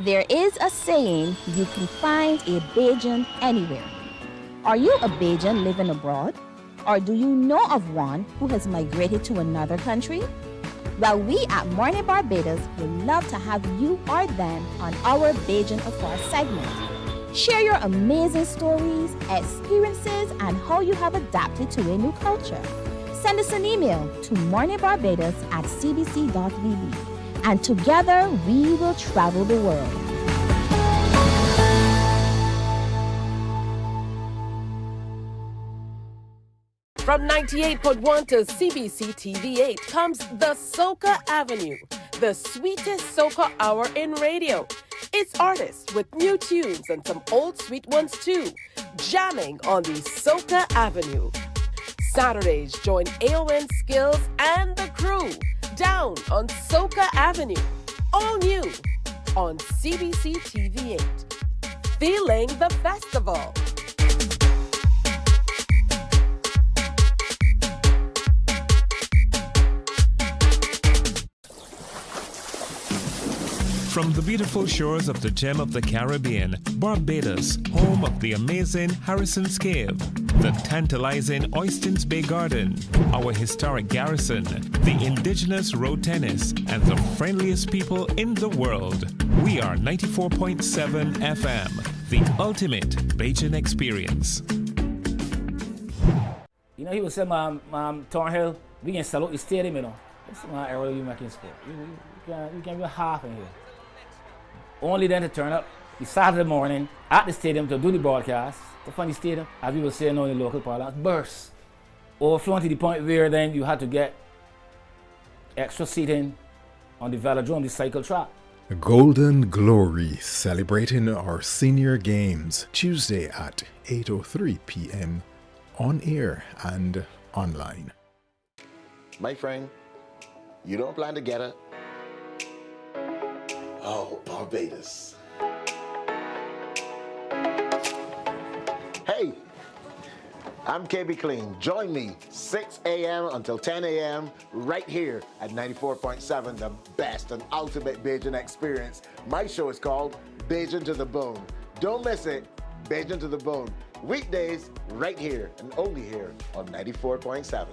There is a saying, you can find a Bajan anywhere. Are you a Bajan living abroad? Or do you know of one who has migrated to another country? Well, we at Mornin Barbados would love to have you or them on our Bajan Afar segment. Share your amazing stories, experiences, and how you have adapted to a new culture. Send us an email to morninbarbados@cbc.vb, and together we will travel the world. From 98.1 to CBC TV8 comes the Soca Avenue, the sweetest soca hour in radio. It's artists with new tunes and some old sweet ones too, jamming on the Soca Avenue. Saturdays, join AON Skills and the crew down on Soca Avenue, all new on CBC TV8. Feeling the festival. From the beautiful shores of the gem of the Caribbean, Barbados, home of the amazing Harrison's Cave, the tantalizing Oystins Bay Garden, our historic garrison, the indigenous road tennis, and the friendliest people in the world. We are 94.7 FM, the ultimate Bajan experience. You know, he was saying, Thornhill, we can sell out the stadium, you know. That's my area you making sport. You can be half in here. Only then to turn up the Saturday morning at the stadium to do the broadcast. The funny stadium, as we were saying now in local parlance, burst. Overflowing to the point where then you had to get extra seating on the velodrome, the cycle track. Golden Glory, celebrating our senior games, Tuesday at 8:03 p.m. on air and online. My friend, you don't plan to get it. Oh, Barbados. Hey, I'm KB Clean. Join me 6 a.m. until 10 a.m. right here at 94.7, the best and ultimate Bajan experience. My show is called Bajan to the Bone. Don't miss it, Bajan to the Bone. Weekdays right here and only here on 94.7.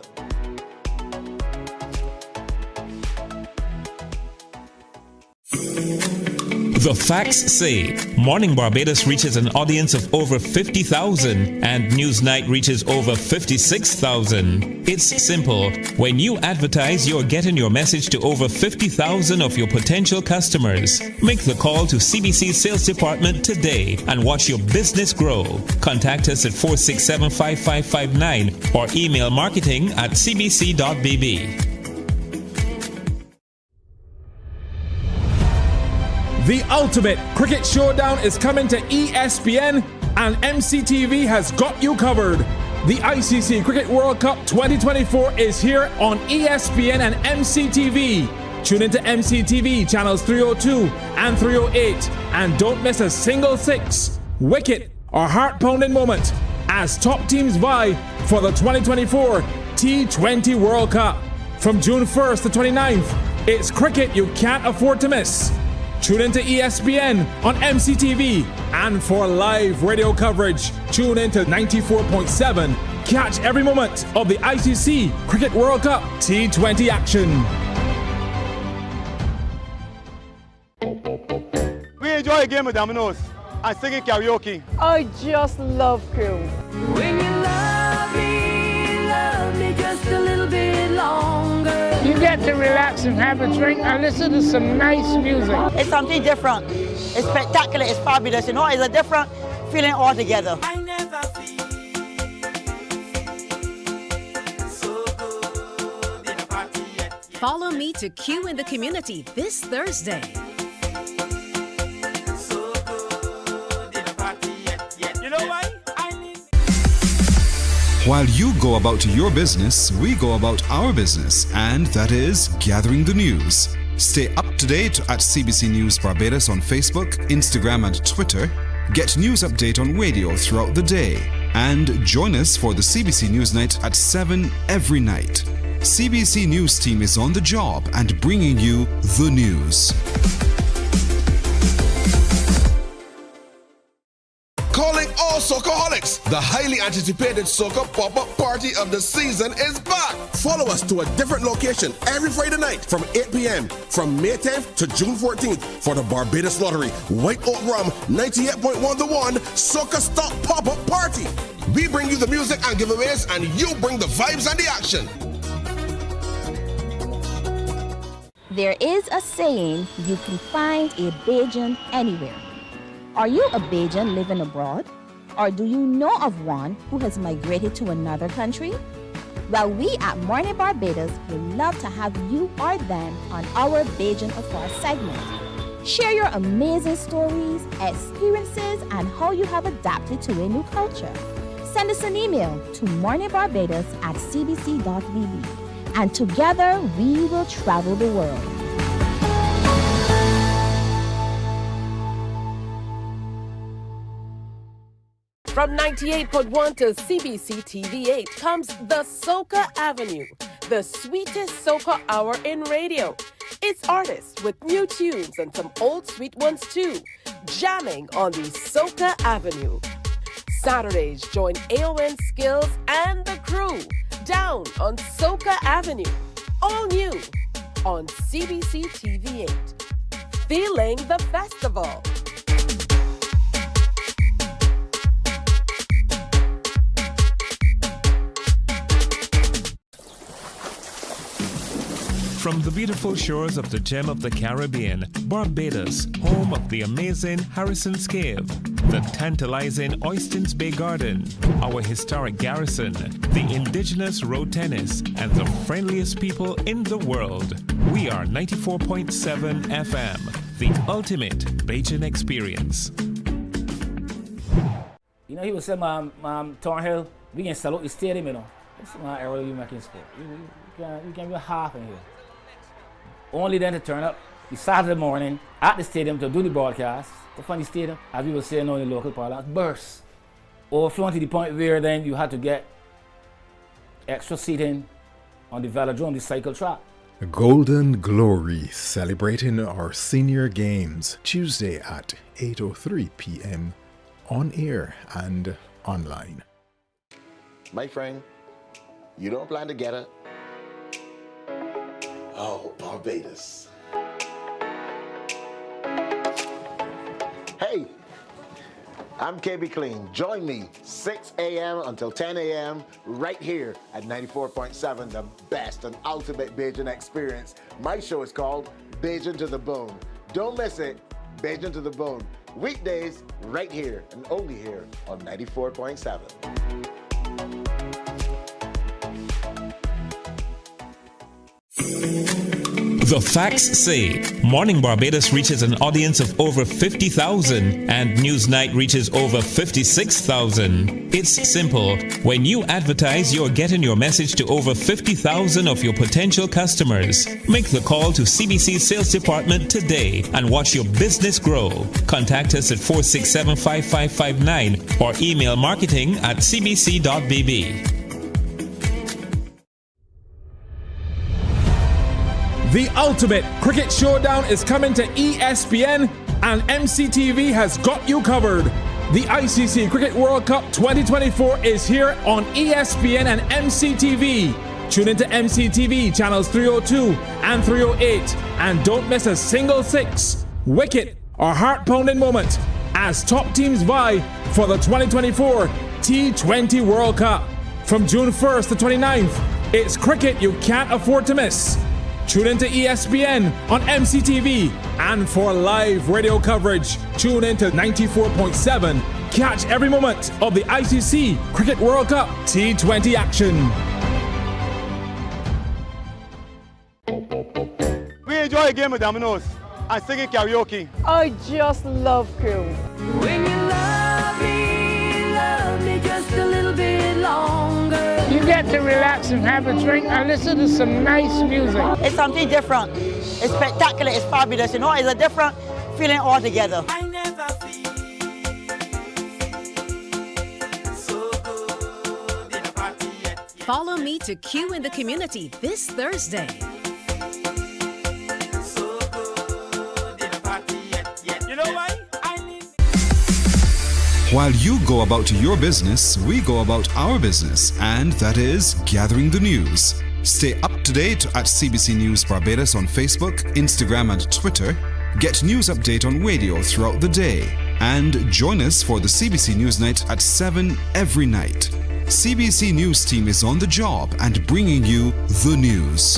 The facts say Morning Barbados reaches an audience of over 50,000 and Newsnight reaches over 56,000. It's simple. When you advertise, you're getting your message to over 50,000 of your potential customers. Make the call to CBC Sales Department today and watch your business grow. Contact us at 467-5559 or email marketing@cbc.bb. The ultimate cricket showdown is coming to ESPN, and MCTV has got you covered. The ICC Cricket World Cup 2024 is here on ESPN and MCTV. Tune into MCTV channels 302 and 308, and don't miss a single six, wicket, or heart-pounding moment as top teams vie for the 2024 T20 World Cup. From June 1st to 29th, it's cricket you can't afford to miss. Tune into ESPN on MCTV, and for live radio coverage, tune into 94.7. Catch every moment of the ICC Cricket World Cup T20 action. We enjoy a game of dominoes and singing karaoke. I just love crew. When you love me just a little bit longer. You get to relax and have a drink and listen to some nice music. It's something different. It's spectacular. It's fabulous. You know, it's a different feeling altogether. I never feel so good in a party yet. Follow me to Q in the Community this Thursday. So good in a party yet. You know why? While you go about your business, we go about our business, and that is gathering the news. Stay up to date at CBC News Barbados on Facebook, Instagram, and Twitter. Get news update on radio throughout the day. And join us for the CBC News Night at 7 every night. CBC News team is on the job and bringing you the news. Socoholics, the highly anticipated soca pop-up party of the season is back. Follow us to a different location every Friday night from 8 p.m. from May 10th to June 14th for the Barbados Lottery White Oak Rum 98.1 The One Soca Stop Pop-Up Party. We bring you the music and giveaways, and you bring the vibes and the action. There is a saying, you can find a Bajan anywhere. Are you a Bajan living abroad? Or do you know of one who has migrated to another country? Well, we at Mornin Barbados would love to have you or them on our Bajan Afar segment. Share your amazing stories, experiences, and how you have adapted to a new culture. Send us an email to morninbarbados@cbc.vb, and together we will travel the world. From 98.1 to CBC TV8 comes the Soca Avenue, the sweetest soca hour in radio. It's artists with new tunes and some old sweet ones too, jamming on the Soca Avenue. Saturdays, join AON Skills and the crew down on Soca Avenue. All new on CBC TV8. Feeling the festival. From the beautiful shores of the gem of the Caribbean, Barbados, home of the amazing Harrison's Cave, the tantalizing Oystins Bay Garden, our historic garrison, the indigenous road tennis, and the friendliest people in the world. We are 94.7 FM, the ultimate Bajan experience. You know, he was saying, Thornhill, we can sell out the stadium, you know. That's my area you making sport. You can be half in here. Only then to turn up the Saturday morning at the stadium to do the broadcast. The funny stadium, as we were saying now in the local parlance, burst. Overflowing to the point where then you had to get extra seating on the velodrome, the cycle track. Golden Glory, celebrating our senior games, Tuesday at 8:03 p.m. on air and online. My friend, you don't plan to get it? Oh, Barbados. Hey, I'm KB Clean. Join me 6 a.m. until 10 a.m. right here at 94.7, the best and ultimate Bajan experience. My show is called Bajan to the Bone. Don't miss it, Bajan to the Bone. Weekdays right here and only here on 94.7. The facts say Morning Barbados reaches an audience of over 50,000 and Newsnight reaches over 56,000. It's simple. When you advertise, you're getting your message to over 50,000 of your potential customers. Make the call to CBC Sales Department today and watch your business grow. Contact us at 467-5559 or email marketing@cbc.bb. The ultimate cricket showdown is coming to ESPN, and MCTV has got you covered. The ICC Cricket World Cup 2024 is here on ESPN and MCTV. Tune into MCTV channels 302 and 308, and don't miss a single six, wicket, or heart-pounding moment as top teams vie for the 2024 T20 World Cup. From June 1st to 29th, it's cricket you can't afford to miss. Tune into ESPN on MCTV, and for live radio coverage, tune into 94.7. Catch every moment of the ICC Cricket World Cup T20 action. We enjoy the game with Domino's and singing karaoke. I just love crew. When you love me just a little bit longer. You get to relax and have a drink and listen to some nice music. It's something different. It's spectacular. It's fabulous. You know, it's a different feeling altogether. I never feel so good in a party yet. Follow me to Q in the Community this Thursday. So good in a party yet. You know why? While you go about your business, we go about our business, and that is gathering the news. Stay up to date at CBC News Barbados on Facebook, Instagram, and Twitter. Get news update on radio throughout the day. And join us for the CBC News Night at 7 every night. CBC News team is on the job and bringing you the news.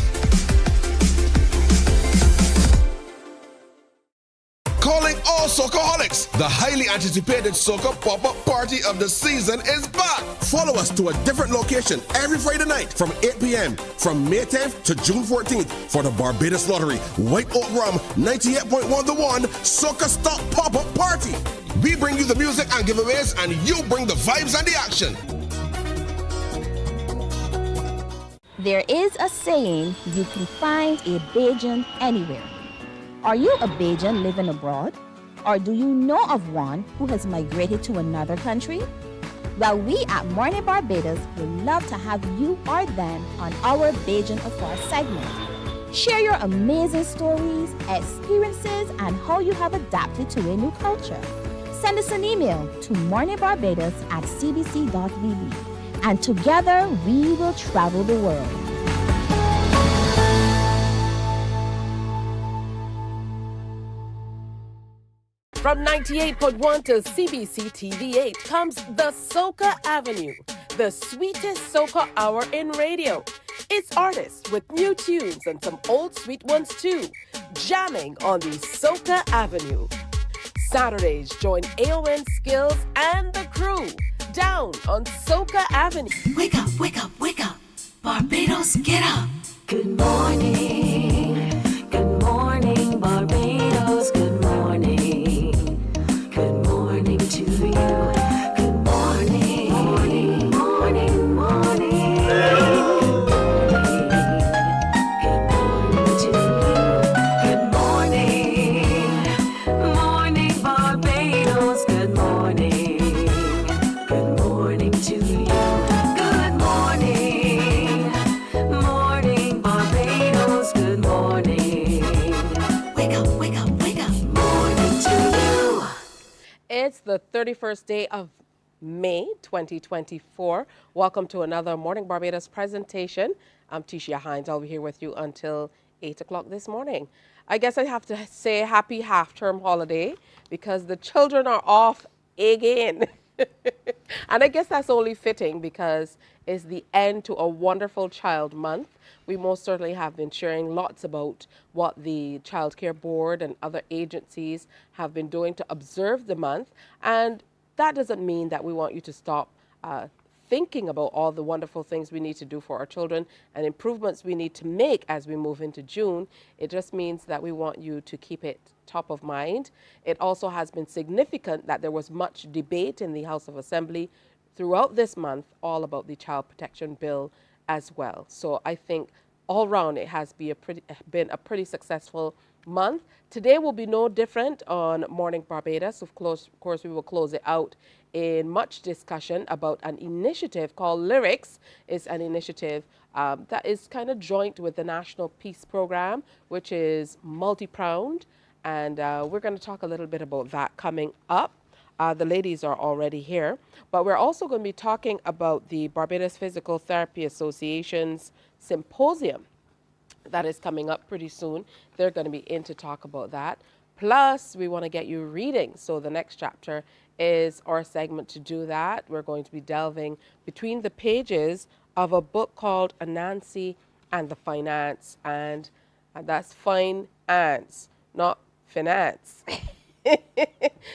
Calling all Soccerholics! The highly anticipated Soca pop-up party of the season is back! Follow us to a different location every Friday night from 8 p.m. from May 10th to June 14th for the Barbados Lottery White Oak Rum 98.1 The One Soca Stock pop-up party. We bring you the music and giveaways, and you bring the vibes and the action. There is a saying, you can find a Bajan anywhere. Are you a Bajan living abroad? Or do you know of one who has migrated to another country? Well, we at Mornin Barbados would love to have you or them on our Bajan Affair segment. Share your amazing stories, experiences, and how you have adapted to a new culture. Send us an email to morninbarbados@cbc.vb, and together we will travel the world. From 98.1 to CBC TV8 comes the Soca Avenue, the sweetest soca hour in radio. It's artists with new tunes and some old sweet ones too, jamming on the Soca Avenue. Saturdays, join AON Skills and the crew down on Soca Avenue. Wake up, wake up, wake up. Barbados, get up. Good morning. Good morning, Barbados. Good morning. Good morning to you. Good morning. Morning, morning, morning. Good morning to you. Good morning. Morning, Barbados. Good morning. Good morning to you. Good morning. Morning, Barbados. Good morning. Wake up, wake up, wake up. Morning to you. It's the 31st day of May 2024. Welcome to another Morning Barbados presentation. I'm Tisha Hines. I'll be here with you until 8 o'clock this morning. I guess I have to say happy half-term holiday because the children are off again. And I guess that's only fitting because it's the end to a wonderful child month. We most certainly have been sharing lots about what the Child Care Board and other agencies have been doing to observe the month. And that doesn't mean that we want you to stop thinking about all the wonderful things we need to do for our children and improvements we need to make as we move into June. It just means that we want you to keep it top of mind. It also has been significant that there was much debate in the House of Assembly throughout this month all about the Child Protection Bill as well. So I think all round it has been a pretty successful month. Today will be no different on Morning Barbados. Of course, we will close it out in much discussion about an initiative called Lyrics. It's an initiative that is kind of joint with the National Peace Program, which is multi-pronged. And we're going to talk a little bit about that coming up. The ladies are already here. But we're also going to be talking about the Barbados Physical Therapy Association's symposium that is coming up pretty soon. They're going to be in to talk about that. Plus, we want to get you reading. So the next chapter is our segment to do that. We're going to be delving between the pages of a book called Anansi and the Finance. And that's finance, not finance.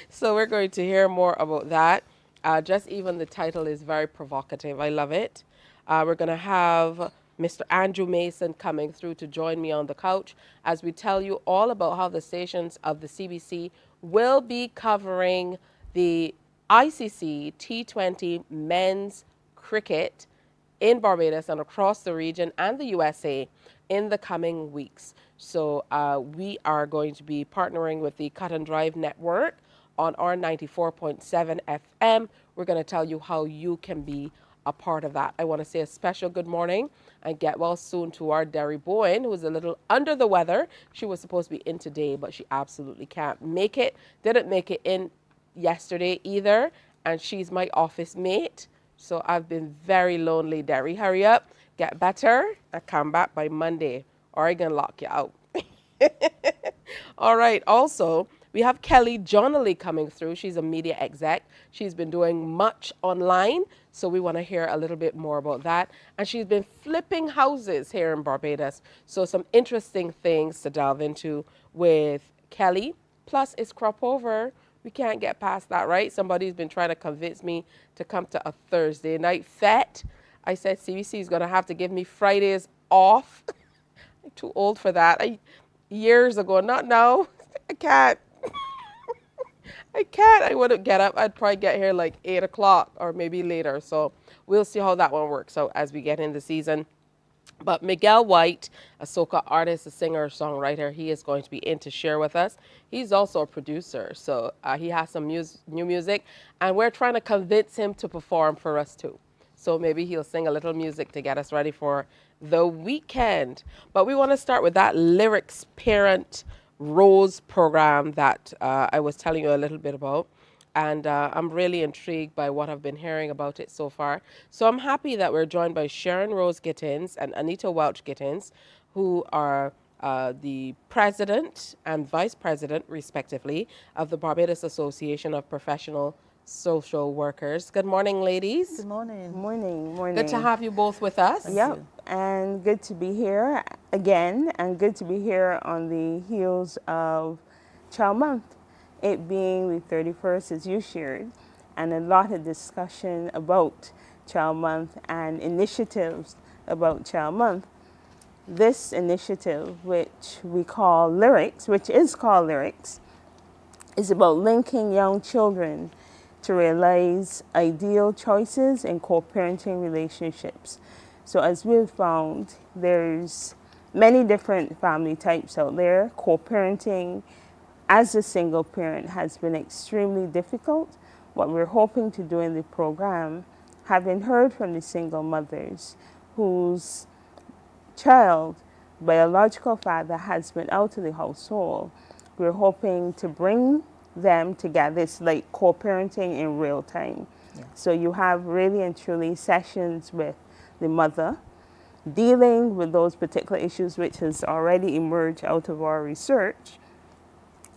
So we're going to hear more about that. Just even the title is very provocative. I love it. We're going to have Mr. Andrew Mason coming through to join me on the couch as we tell you all about how the stations of the CBC will be covering the ICC T20 men's cricket in Barbados and across the region and the USA in the coming weeks. So we are going to be partnering with the Cut and Drive Network on our 94.7 FM. We're going to tell you how you can be a part of that. I want to say a special good morning and get well soon to our Derry Bowen, who is a little under the weather. She was supposed to be in today, but she absolutely can't make it. Didn't make it in yesterday either. and she's my office mate. So I've been very lonely, Derry. Hurry up, get better, and come back by Monday, or I'm going to lock you out. All right. Also, we have Kelly Johnley coming through. She's a media exec. She's been doing much online, so we want to hear a little bit more about that. And she's been flipping houses here in Barbados. So some interesting things to delve into with Kelly. Plus, it's Cropover. We can't get past that, right? Somebody's been trying to convince me to come to a Thursday night fete. I said CBC is going to have to give me Fridays off. I'm too old for that. Years ago, not now. I can't. I can't. I wouldn't get up. I'd probably get here like 8 o'clock or maybe later. So we'll see how that one works out as we get in the season. But Miguel White, a soca artist, a singer, songwriter, he is going to be in to share with us. He's also a producer, so he has some new music, and we're trying to convince him to perform for us too. So maybe he'll sing a little music to get us ready for the weekend. But we want to start with that Lyrics Parent Rose program that I was telling you a little bit about. And I'm really intrigued by what I've been hearing about it so far. So I'm happy that we're joined by Sharon Rose Gittins and Anita Welch Gittins, who are the president and vice president, respectively, of the Barbados Association of Professional Social Workers. Good morning, ladies. Good morning. Morning, morning. Good to have you both with us. Yep, and good to be here again, and good to be here on the heels of Child Month, it being the 31st, as you shared, and a lot of discussion about Child Month and initiatives about Child Month. This initiative, which we call Lyrics, is about linking young children to realize ideal choices in co-parenting relationships. So as we've found, there's many different family types out there. Co-parenting as a single parent has been extremely difficult. What we're hoping to do in the program, having heard from the single mothers whose child, biological father, has been out of the household, we're hoping to bring them together. It's like co-parenting in real time. Yeah. So you have really and truly sessions with the mother, dealing with those particular issues which has already emerged out of our research.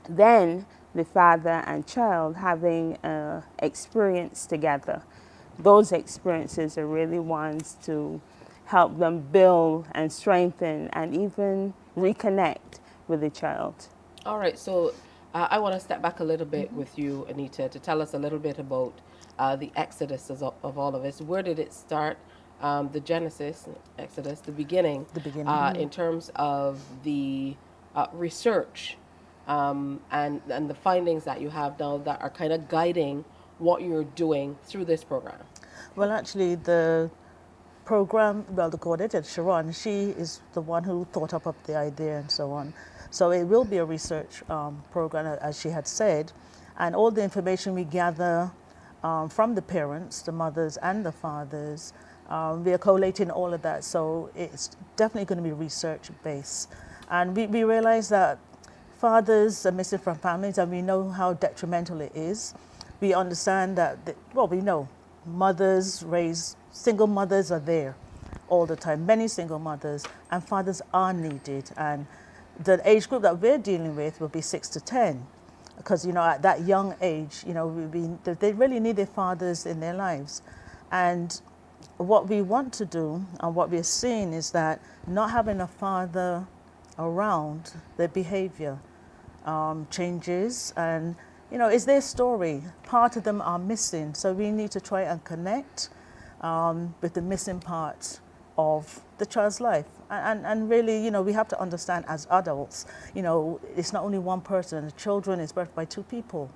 Then the father and child having an experience together. Those experiences are really ones to help them build and strengthen and even reconnect with the child. All right, so I want to step back a little bit with you, Anita, to tell us a little bit about the exodus of all of this. Where did it start? The genesis, exodus, the beginning. In terms of the research and the findings that you have now that are kind of guiding what you're doing through this program. Well, actually, the program, the coordinator, Sharon, she is the one who thought up the idea and so on. So it will be a research program, as she had said, and all the information we gather from the parents, the mothers and the fathers, we are collating all of that. So it's definitely going to be research-based. And we realize that fathers are missing from families, and we know how detrimental it is. We understand that, we know single mothers are there all the time, many single mothers, and fathers are needed. And the age group that we're dealing with will be 6 to 10, because, at that young age, they really need their fathers in their lives. And what we want to do and what we're seeing is that not having a father around, their behavior changes, and it's their story. Part of them are missing, so we need to try and connect with the missing part of the child's life. And really, we have to understand as adults, it's not only one person. The children is birthed by two people.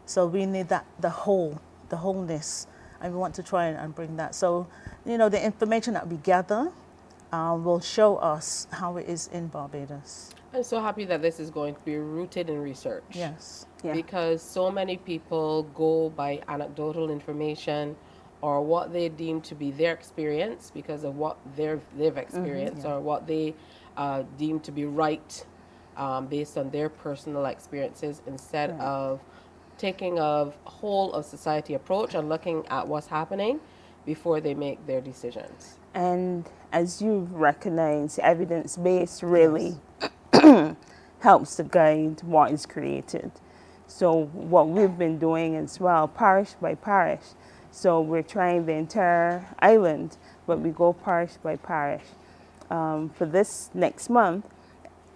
So we need the wholeness, and we want to try and bring that. So, the information that we gather will show us how it is in Barbados. I'm so happy that this is going to be rooted in research. Yes. Yeah. Because so many people go by anecdotal information or what they deem to be their experience because of what they've experienced, or what they deem to be right based on their personal experiences, instead of taking a whole of society approach and looking at what's happening before they make their decisions. And as you recognize, evidence-based really helps to guide what is created. So what we've been doing as well, parish by parish. So we're trying the entire island, but we go parish by parish. For this next month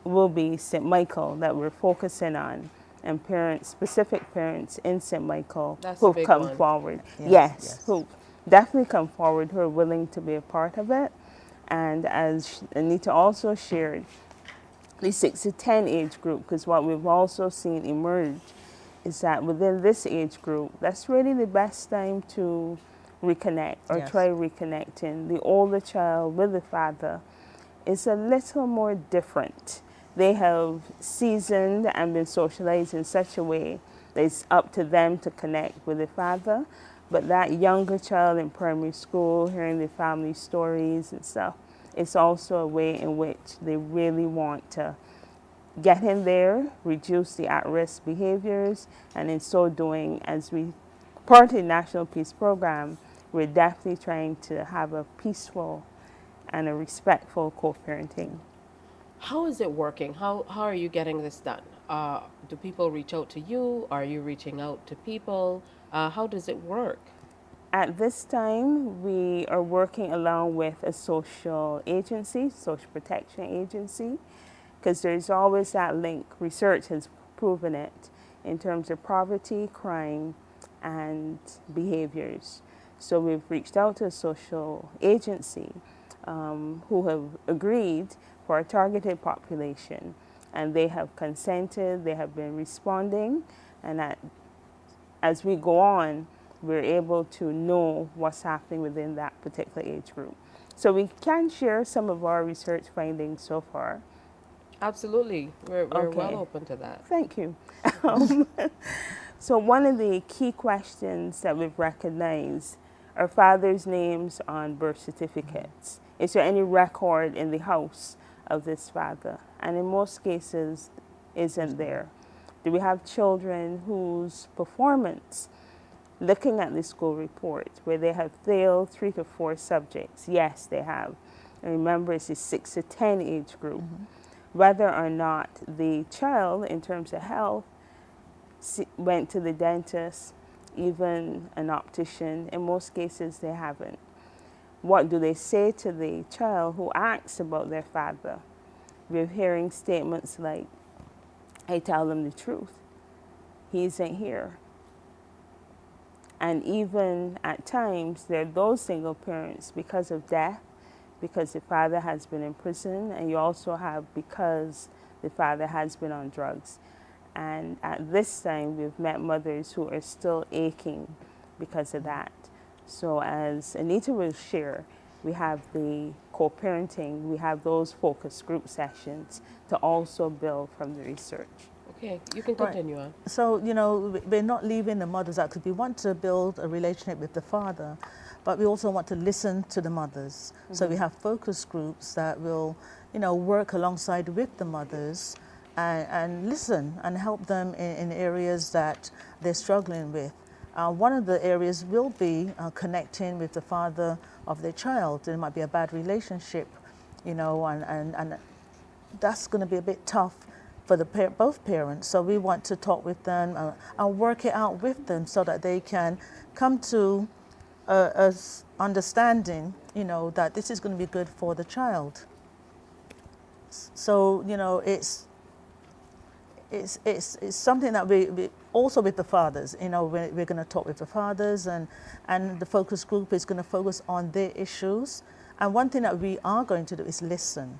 will be St. Michael that we're focusing on, and parents, specific parents in St. Michael who've come forward. Yes, who definitely come forward, who are willing to be a part of it. And as Anita also shared, the 6 to 10 age group, because what we've also seen emerge is that within this age group, that's really the best time to reconnect or try reconnecting. The older child with the father is a little more different. They have seasoned and been socialized in such a way that it's up to them to connect with the father. But that younger child in primary school, hearing the family stories and stuff, it's also a way in which they really want to get in there, reduce the at-risk behaviors, and in so doing, as we part of the National Peace Program, we're definitely trying to have a peaceful and a respectful co-parenting. How is it working? How are you getting this done? Do people reach out to you? Are you reaching out to people? How does it work? At this time, we are working along with a social agency, social protection agency, because there's always that link. Research has proven it in terms of poverty, crime, and behaviors. So we've reached out to a social agency who have agreed for a targeted population, and they have consented, they have been responding, and as we go on, we're able to know what's happening within that particular age group. So we can share some of our research findings so far. Absolutely. We're well open to that. Thank you. So one of the key questions that we've recognized are fathers' names on birth certificates. Is there any record in the house of this father? And in most cases, isn't there. Do we have children whose performance, looking at the school report, where they have failed 3 to 4 subjects? Yes, they have. And remember, it's a 6 to 10 age group. Whether or not the child, in terms of health, went to the dentist, even an optician, in most cases they haven't. What do they say to the child who asks about their father? We're hearing statements like, I tell them the truth. He isn't here. And even at times, there are those single parents because of death, because the father has been in prison, and you also have because the father has been on drugs. And at this time, we've met mothers who are still aching because of that. So as Anita will share, we have the co-parenting, we have those focus group sessions to also build from the research. Okay, you can continue on. So, you know, we're not leaving the mothers out because we want to build a relationship with the father, but we also want to listen to the mothers. So we have focus groups that will, you know, work alongside with the mothers and listen and help them in areas that they're struggling with. One of the areas will be connecting with the father of their child. There might be a bad relationship, you know, and that's going to be a bit tough for both parents. So we want to talk with them and work it out with them so that they can come to a understanding, you know, that this is going to be good for the child. So, you know, it's something that we also with the fathers, you know, we're going to talk with the fathers, and the focus group is going to focus on their issues. And one thing that we are going to do is listen,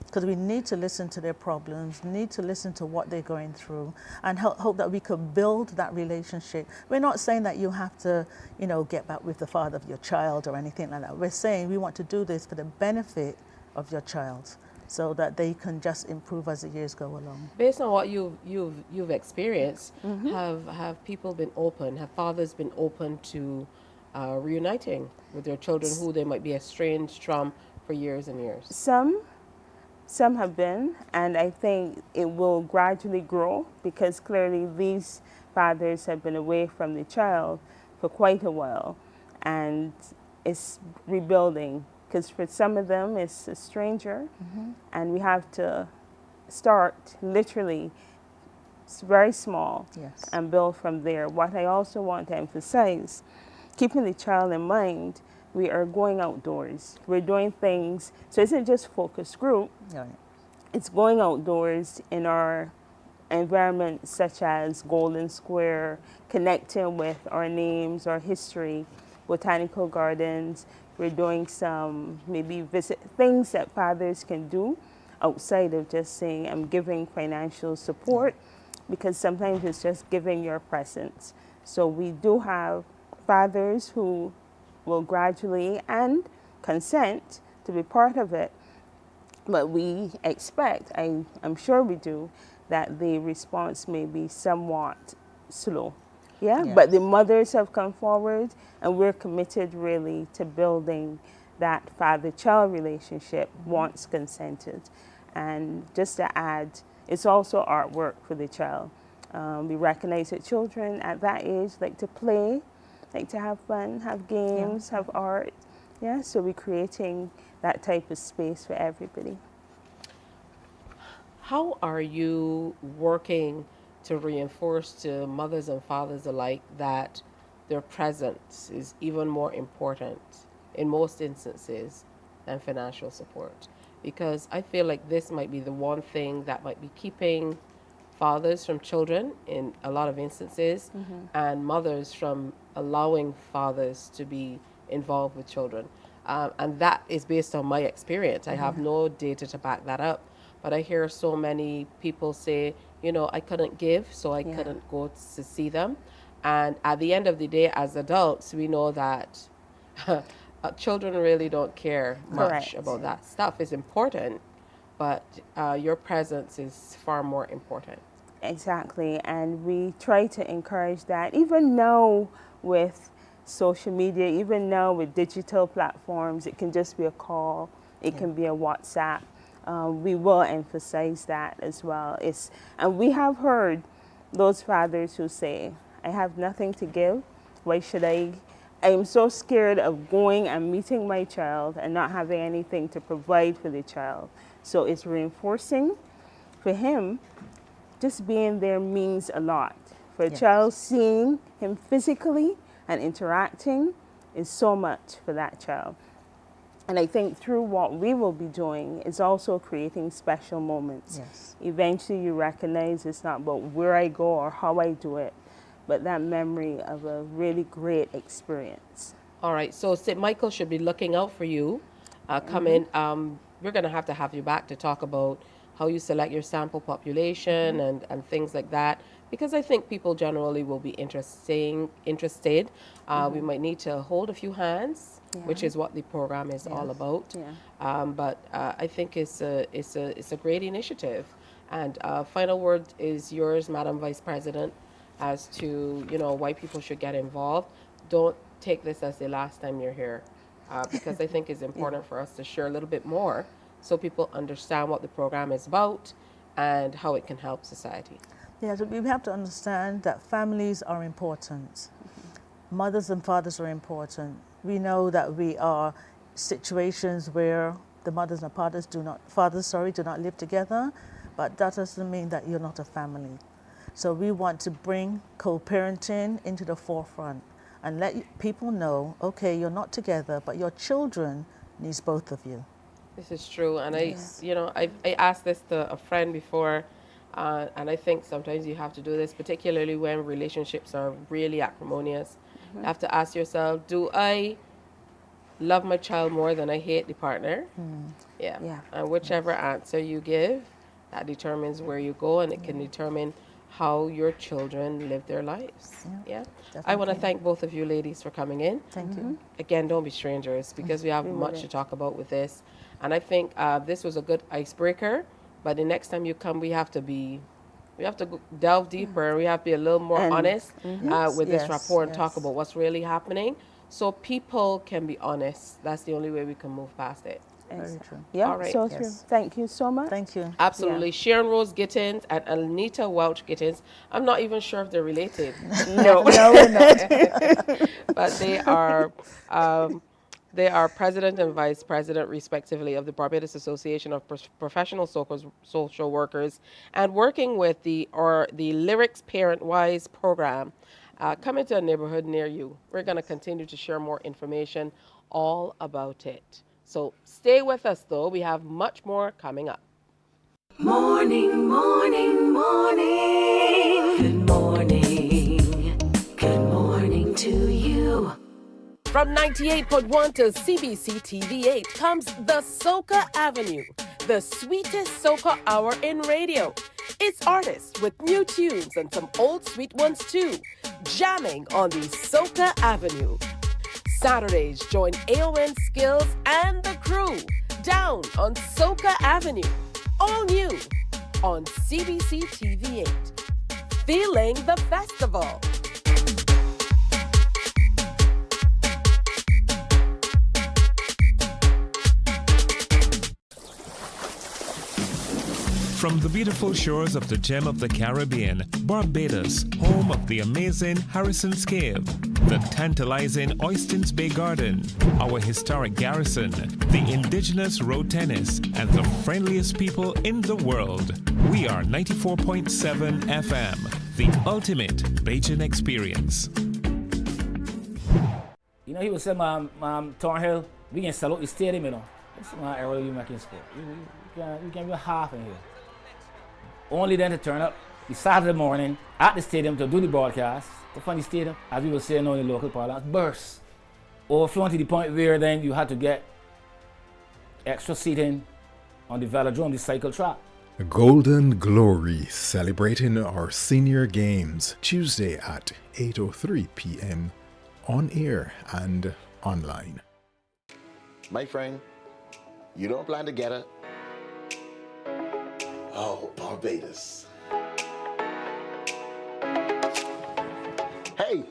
because we need to listen to their problems, need to listen to what they're going through, and hope that we could build that relationship. We're not saying that you have to, you know, get back with the father of your child or anything like that. We're saying we want to do this for the benefit of your child, so that they can just improve as the years go along. Based on what you've experienced, have people been open? Have fathers been open to reuniting with their children who they might be estranged from for years and years? Some have been, and I think it will gradually grow, because clearly these fathers have been away from the child for quite a while, and it's rebuilding, because for some of them it's a stranger, and we have to start literally very small and build from there. What I also want to emphasize, keeping the child in mind, we are going outdoors. We're doing things, so it's not just focus group, it's going outdoors in our environment, such as Golden Square, connecting with our names, our history, botanical gardens. We're doing some maybe visit things that fathers can do outside of just saying I'm giving financial support, because sometimes it's just giving your presence. So we do have fathers who will gradually and consent to be part of it, but we expect, I'm sure we do, that the response may be somewhat slow. But the mothers have come forward, and we're committed really to building that father-child relationship once consented. And just to add, it's also artwork for the child. We recognize that children at that age like to play, like to have fun, have games, have art. So we're creating that type of space for everybody. How are you working to reinforce to mothers and fathers alike that their presence is even more important in most instances than financial support? Because I feel like this might be the one thing that might be keeping fathers from children in a lot of instances, and mothers from allowing fathers to be involved with children. And that is based on my experience. I have no data to back that up, but I hear so many people say, you know, I couldn't give, so I couldn't go to see them. And at the end of the day, as adults, we know that children really don't care much about that stuff. It's important, but your presence is far more important. Exactly, and we try to encourage that. Even now with social media, even now with digital platforms, it can just be a call, it can be a WhatsApp. We will emphasize that as well. And we have heard those fathers who say, I have nothing to give, why should I am so scared of going and meeting my child and not having anything to provide for the child. So it's reinforcing for him. Just being there means a lot. For a child, seeing him physically and interacting is so much for that child. And I think through what we will be doing is also creating special moments. Eventually you recognize it's not about where I go or how I do it, but that memory of a really great experience. All right, so St. Michael should be looking out for you. Come in. We're going to have you back to talk about how you select your sample population and things like that, because I think people generally will be interested. We might need to hold a few hands, which is what the program is all about. But I think it's a great initiative. And final word is yours, Madam Vice President, as to why people should get involved. Don't take this as the last time you're here, because I think it's important for us to share a little bit more so people understand what the program is about and how it can help society. So we have to understand that families are important. Mothers and fathers are important. We know that we are situations where the mothers and fathers do not live together, but that doesn't mean that you're not a family. So we want to bring co-parenting into the forefront and let people know, okay, you're not together, but your children needs both of you. This is true, and I asked this to a friend before, and I think sometimes you have to do this, particularly when relationships are really acrimonious. You have to ask yourself, do I love my child more than I hate the partner? And whichever answer you give, that determines where you go, and it can determine how your children live their lives. I want to thank both of you ladies for coming in. Thank you. Again, don't be strangers, because we have much to talk about with this. And I think this was a good icebreaker, but the next time you come, we have to delve deeper. We have to be a little more honest with this rapport and talk about what's really happening, so people can be honest. That's the only way we can move past it. Very true. Yeah, All right. so true. Thank you so much. Thank you. Absolutely. Sharon Rose Gittins and Anita Welch Gittins. I'm not even sure if they're related. No. No, we're not. But they are president and vice president, respectively, of the Barbados Association of Professional Social Workers, and working with the Lyrics Parent Wise program. Coming to a neighborhood near you. We're going to continue to share more information all about it. So stay with us, though. We have much more coming up. Morning, morning, morning. Good morning. Good morning to you. From 98.1 to CBC TV8 comes the Soca Avenue, the sweetest soca hour in radio. It's artists with new tunes and some old sweet ones too, jamming on the Soca Avenue. Saturdays, join AON Skills and the crew down on Soca Avenue. All new on CBC TV8. Feeling the festival. From the beautiful shores of the gem of the Caribbean, Barbados, home of the amazing Harrison's Cave, the tantalizing Oystins Bay Garden, our historic garrison, the indigenous road tennis, and the friendliest people in the world. We are 94.7 FM, the ultimate Bajan experience. You know, he was saying, Thornhill, we can sell out the stadium, you know. That's my area you making sport. You can be half in here. Only then to turn up the Saturday morning at the stadium to do the broadcast. The funny stadium, as we were saying now in the local parlance, burst. Overflowing to the point where then you had to get extra seating on the velodrome, the cycle track. Golden Glory, celebrating our senior games, Tuesday at 8:03 p.m. on air and online. My friend, you don't plan to get it? Oh, Barbados. Hey,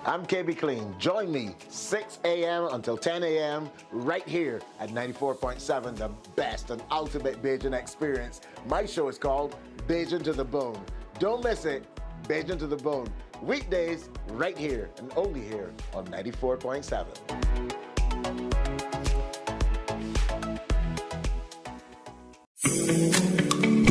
I'm KB Clean. Join me 6 a.m. until 10 a.m. right here at 94.7, the best and ultimate Bajan experience. My show is called Bajan to the Bone. Don't miss it, Bajan to the Bone. Weekdays right here and only here on 94.7.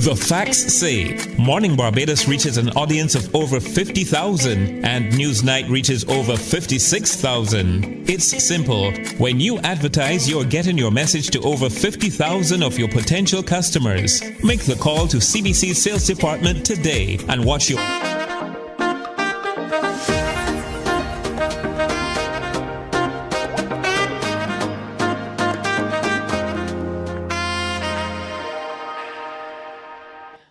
The facts say Morning Barbados reaches an audience of over 50,000 and Newsnight reaches over 56,000. It's simple. When you advertise, you're getting your message to over 50,000 of your potential customers. Make the call to CBC Sales Department today and watch your...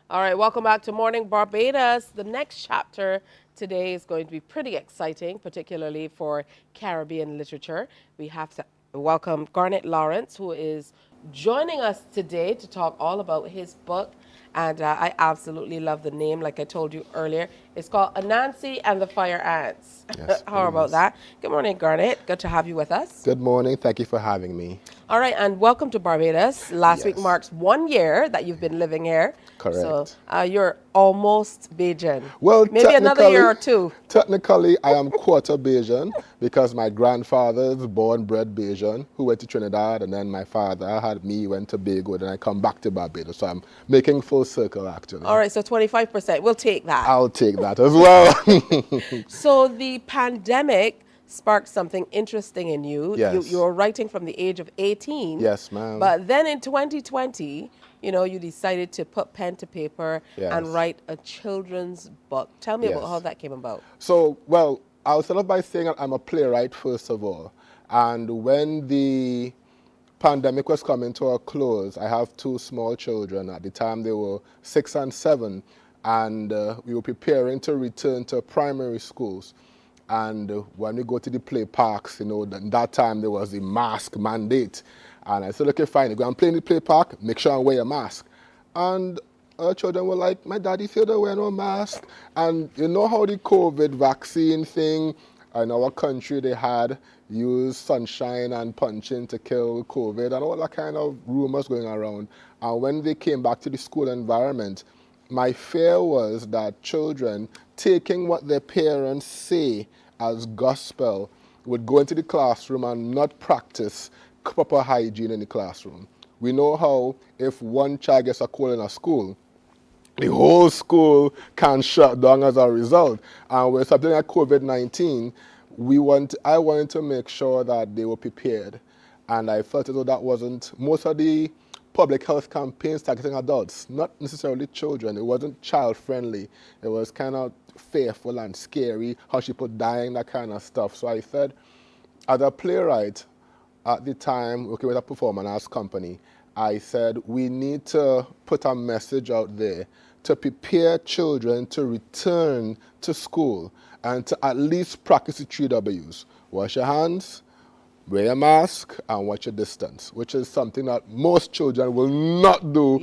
All right, welcome back to Morning Barbados. The next chapter today is going to be pretty exciting, particularly for Caribbean literature. We have to welcome Garnet Lawrence, who is joining us today to talk all about his book. And I absolutely love the name, like I told you earlier. It's called Anansi and the Fire Ants. Yes, How about that? Good morning, Garnet. Good to have you with us. Good morning. Thank you for having me. All right, and welcome to Barbados. Last week marks 1 year that you've been living here. Correct. So you're almost Bajan. Well, maybe another year or two. Technically, I am quarter Bajan because my grandfather is born bred Bajan, who went to Trinidad, and then my father had me, went to Bago, and I come back to Barbados. So I'm making full circle, actually. All right, so 25%. We'll take that. I'll take that as well. So the pandemic sparked something interesting in you. Yes. You were writing from the age of 18. Yes, ma'am. But then in 2020, you know, you decided to put pen to paper and write a children's book. Tell me about how that came about. So, well, I'll start off by saying I'm a playwright, first of all. And when the pandemic was coming to a close, I have two small children. At the time, they were 6 and 7. And we were preparing to return to primary schools. And when we go to the play parks, you know, that time there was the mask mandate. And I said, okay, fine, go and play in the play park, make sure I wear a mask. And our children were like, my daddy said I wear no mask. And you know how the COVID vaccine thing in our country they had, use sunshine and punching to kill COVID and all that kind of rumors going around. And when they came back to the school environment, my fear was that children taking what their parents say as gospel would go into the classroom and not practice proper hygiene in the classroom. We know how if one child gets a cold in a school, the whole school can shut down as a result. And with something like COVID-19, I wanted to make sure that they were prepared. And I felt as though that wasn't, most of the public health campaigns targeting adults, not necessarily children. It wasn't child-friendly. It was kind of fearful and scary, how people dying, that kind of stuff. So I said, as a playwright, at the time, working with a performance arts company, I said, we need to put a message out there to prepare children to return to school and to at least practice the 3 W's. Wash your hands, wear your mask, and watch your distance, which is something that most children will not do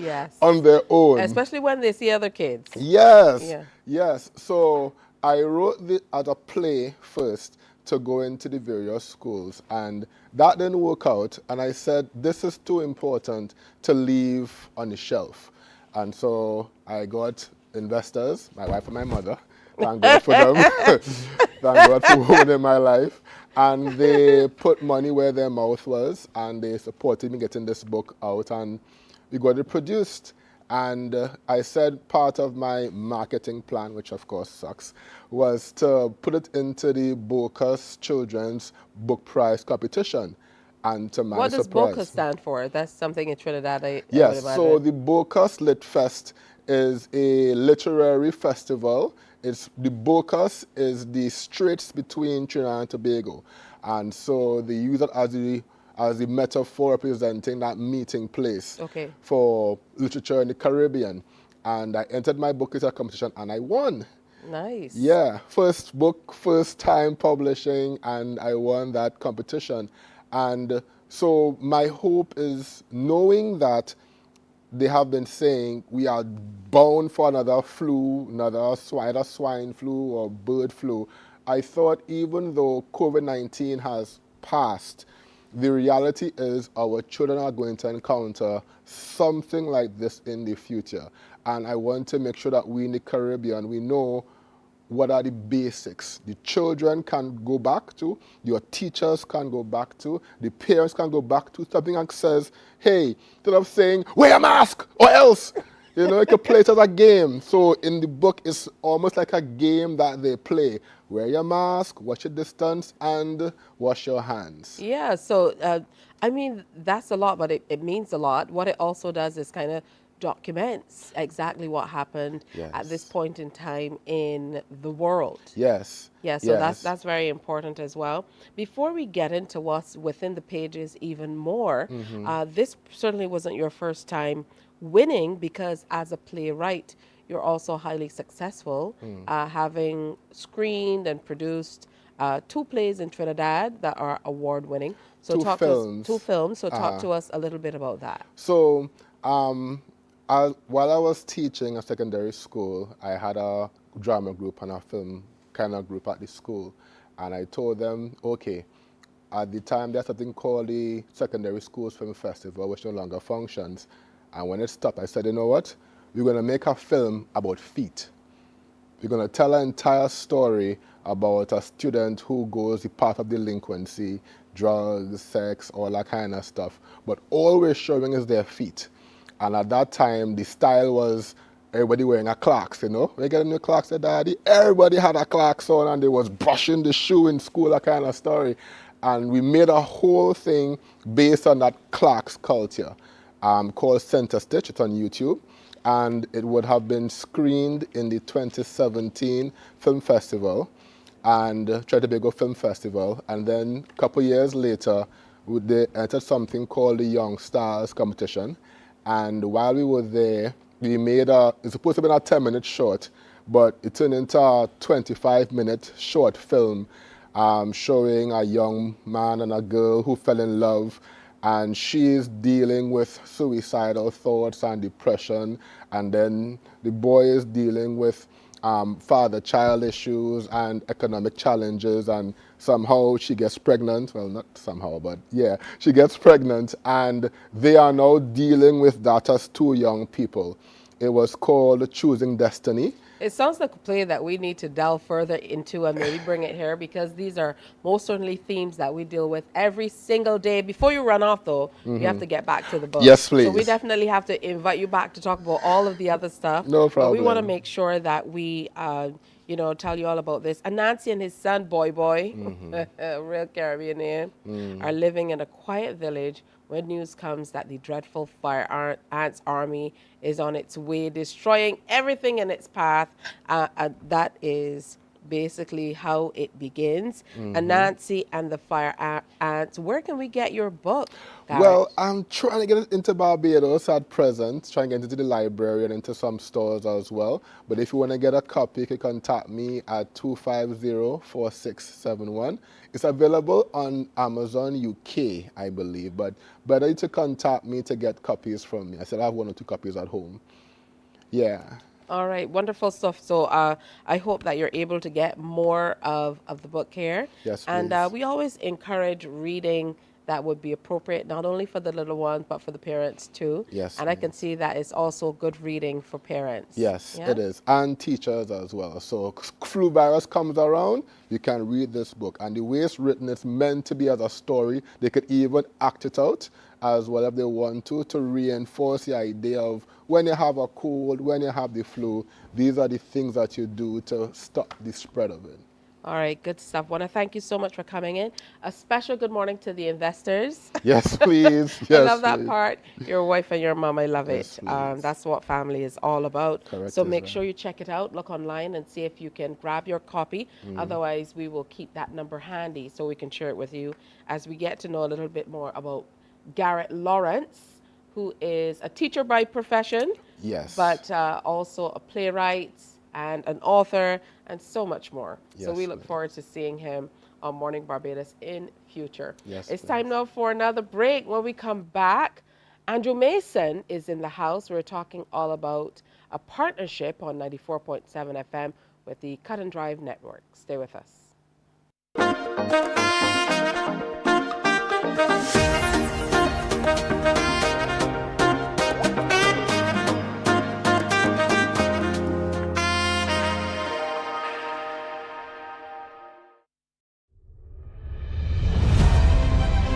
on their own. Especially when they see other kids. Yes, yes. So I wrote it as a play first to go into the various schools, and that didn't work out. And I said, this is too important to leave on the shelf. And so I got investors, my wife and my mother. Thank God for them. Thank God for women in my life. And they put money where their mouth was, and they supported me getting this book out, and we got it produced. And I said part of my marketing plan, which of course sucks, was to put it into the Bocas Children's Book Prize competition. And to my surprise, what does Bocas stand for? That's something in Trinidad. Yes, so the Bocas Lit Fest is a literary festival. The Bocas is the straits between Trinidad and Tobago. And so they use it as the metaphor representing that meeting place for literature in the Caribbean. And I entered my book into a competition and I won. Nice. Yeah, first book, first time publishing, and I won that competition. And so my hope is, knowing that they have been saying we are bound for another flu, another swine flu or bird flu, I thought even though COVID-19 has passed, the reality is our children are going to encounter something like this in the future. And I want to make sure that we in the Caribbean, we know what are the basics. The children can go back to, your teachers can go back to, the parents can go back to. Something that says, hey, instead of saying, wear a mask or else, you know, you can play it as a game. So in the book, it's almost like a game that they play. Wear your mask, watch your distance, and wash your hands. Yeah, so, I mean, that's a lot, but it means a lot. What it also does is kind of documents exactly what happened at this point in time in the world. Yes. Yeah, so that's very important as well. Before we get into what's within the pages even more, this certainly wasn't your first time winning, because as a playwright, you're also highly successful, having screened and produced 2 plays in Trinidad that are award-winning. So two films. So talk to us a little bit about that. So, while I was teaching at secondary school, I had a drama group and a film kind of group at the school. And I told them, okay, at the time there's something called the Secondary Schools Film Festival, which no longer functions. And when it stopped, I said, you know what? We're going to make a film about feet. We're going to tell an entire story about a student who goes the path of delinquency, drugs, sex, all that kind of stuff. But all we're showing is their feet. And at that time, the style was everybody wearing a Clarks, you know? When you get a new Clarks, daddy, everybody had a Clarks on and they was brushing the shoe in school, that kind of story. And we made a whole thing based on that Clarks culture called Center Stitch. It's on YouTube. And it would have been screened in the 2017 Film Festival and Tobago Film Festival. And then a couple years later, they entered something called the Young Stars competition. And while we were there, we made it's supposed to be a 10-minute short, but it turned into a 25-minute short film showing a young man and a girl who fell in love, and she's dealing with suicidal thoughts and depression, and then the boy is dealing with father-child issues and economic challenges, and somehow she gets pregnant. Well, not somehow, but yeah, she gets pregnant, and they are now dealing with that as two young people. It was called Choosing Destiny. It sounds like a play that we need to delve further into and maybe bring it here, because these are most certainly themes that we deal with every single day. Before you run off, though, you have to get back to the book. Yes, please. So we definitely have to invite you back to talk about all of the other stuff. No problem. But we want to make sure that we, tell you all about this. And Nancy and his son, Boy, real Caribbean name, are living in a quiet village when news comes that the dreadful fire ants army is on its way, destroying everything in its path. That is basically how it begins. And Nancy and the fire ants, where can we get your book, Garnet? Well, I'm trying to get it into Barbados at present, trying to get into the library and into some stores as well. But if you want to get a copy, you can contact me at 250-4671. It's available on Amazon UK, I believe, but better to contact me to get copies from me. I said I have 1 or 2 copies at home. Yeah. All right, wonderful stuff. So I hope that you're able to get more of the book here. Yes, please. And we always encourage reading that would be appropriate, not only for the little ones, but for the parents too. Yes. And I can see that it's also good reading for parents. Yes, Yeah? it is. And teachers as well. So flu virus comes around, you can read this book. And the way it's written, it's meant to be as a story. They could even act it out as well if they want to reinforce the idea of when you have a cold, when you have the flu, these are the things that you do to stop the spread of it. All right, good stuff. Want to thank you so much for coming in. A special good morning to the investors. Yes, please. Yes, I love that please. part. Your wife and your mom, I love Yes, it. That's what family is all about. Correct So as make well. sure you check it out. Look online and see if you can grab your copy. Otherwise, we will keep that number handy so we can share it with you as we get to know a little bit more about Garnet Lawrence, who is a teacher by profession. Yes. But also a playwright and an author, and so much more. So Yes, we look please. forward to seeing him on Morning Barbados in future. Yes, It's please. time now for another break. When we come back, Andrew Mason is in the house. We're talking all about a partnership on 94.7 FM with the Cut and Drive Network. Stay with us.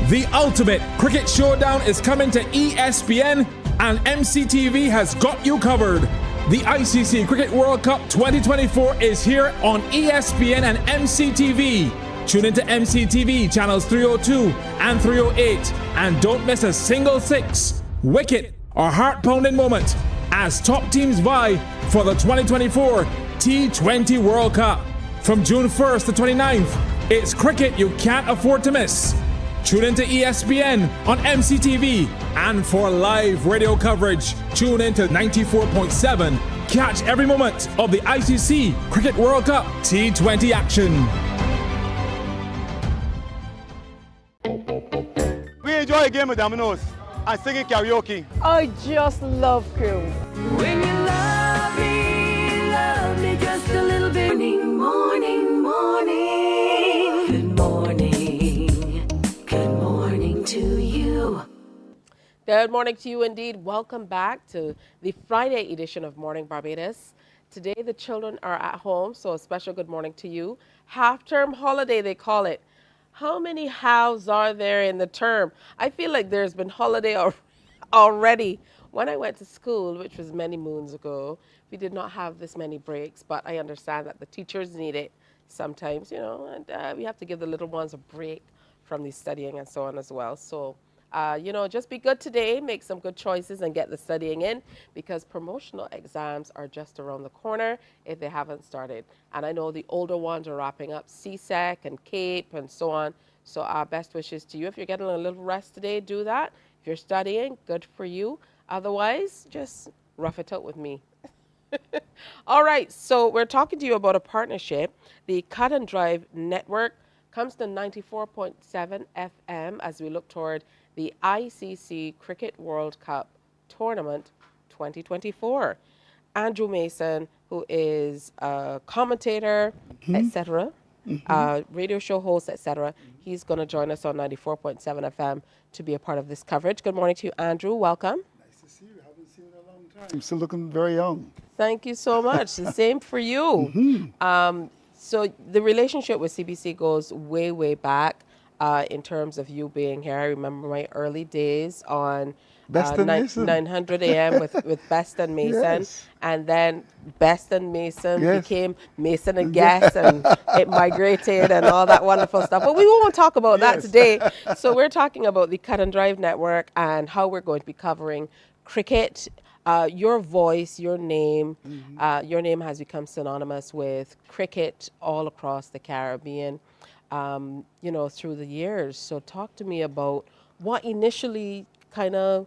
The ultimate cricket showdown is coming to ESPN, and MCTV has got you covered. The ICC Cricket World Cup 2024 is here on ESPN and MCTV. Tune into MCTV channels 302 and 308, and don't miss a single six, wicket, or heart-pounding moment as top teams vie for the 2024 T20 World Cup. From June 1st to 29th, it's cricket you can't afford to miss. Tune into ESPN on MCTV, and for live radio coverage, tune into 94.7. Catch every moment of the ICC Cricket World Cup T20 action. We enjoy a game of dominoes and singing karaoke. I just love crew. When you love me just a little bit. Morning, morning. Good morning. Good morning to you. Good morning to you indeed. Welcome back to the Friday edition of Morning Barbados. Today the children are at home, so a special good morning to you. Half-term holiday, they call it. How many halves are there in the term? I feel like there's been holiday already. When I went to school, which was many moons ago, we did not have this many breaks, but I understand that the teachers need it sometimes, and we have to give the little ones a break from the studying and so on as well. So, just be good today, make some good choices and get the studying in, because promotional exams are just around the corner if they haven't started. And I know the older ones are wrapping up CSEC and CAPE and so on. So our best wishes to you. If you're getting a little rest today, do that. If you're studying, good for you. Otherwise, just rough it out with me. All right, so we're talking to you about a partnership. The Cut and Drive Network comes to 94.7 FM as we look toward the ICC Cricket World Cup Tournament 2024. Andrew Mason, who is a commentator, etc., radio show host, etc. He's going to join us on 94.7 FM to be a part of this coverage. Good morning to you, Andrew. Welcome. Nice to see you. Haven't seen you in a long time. I'm still looking very young. Thank you so much. The same for you. So the relationship with CBC goes way, way back in terms of you being here. I remember my early days on 900 AM with Best and Mason. Yes. And then Best and Mason became Mason and Guest, and it migrated and all that wonderful stuff. But we won't talk about that today. So we're talking about the Cut and Drive Network and how we're going to be covering cricket. Your voice, your name has become synonymous with cricket all across the Caribbean, through the years. So talk to me about what initially kind of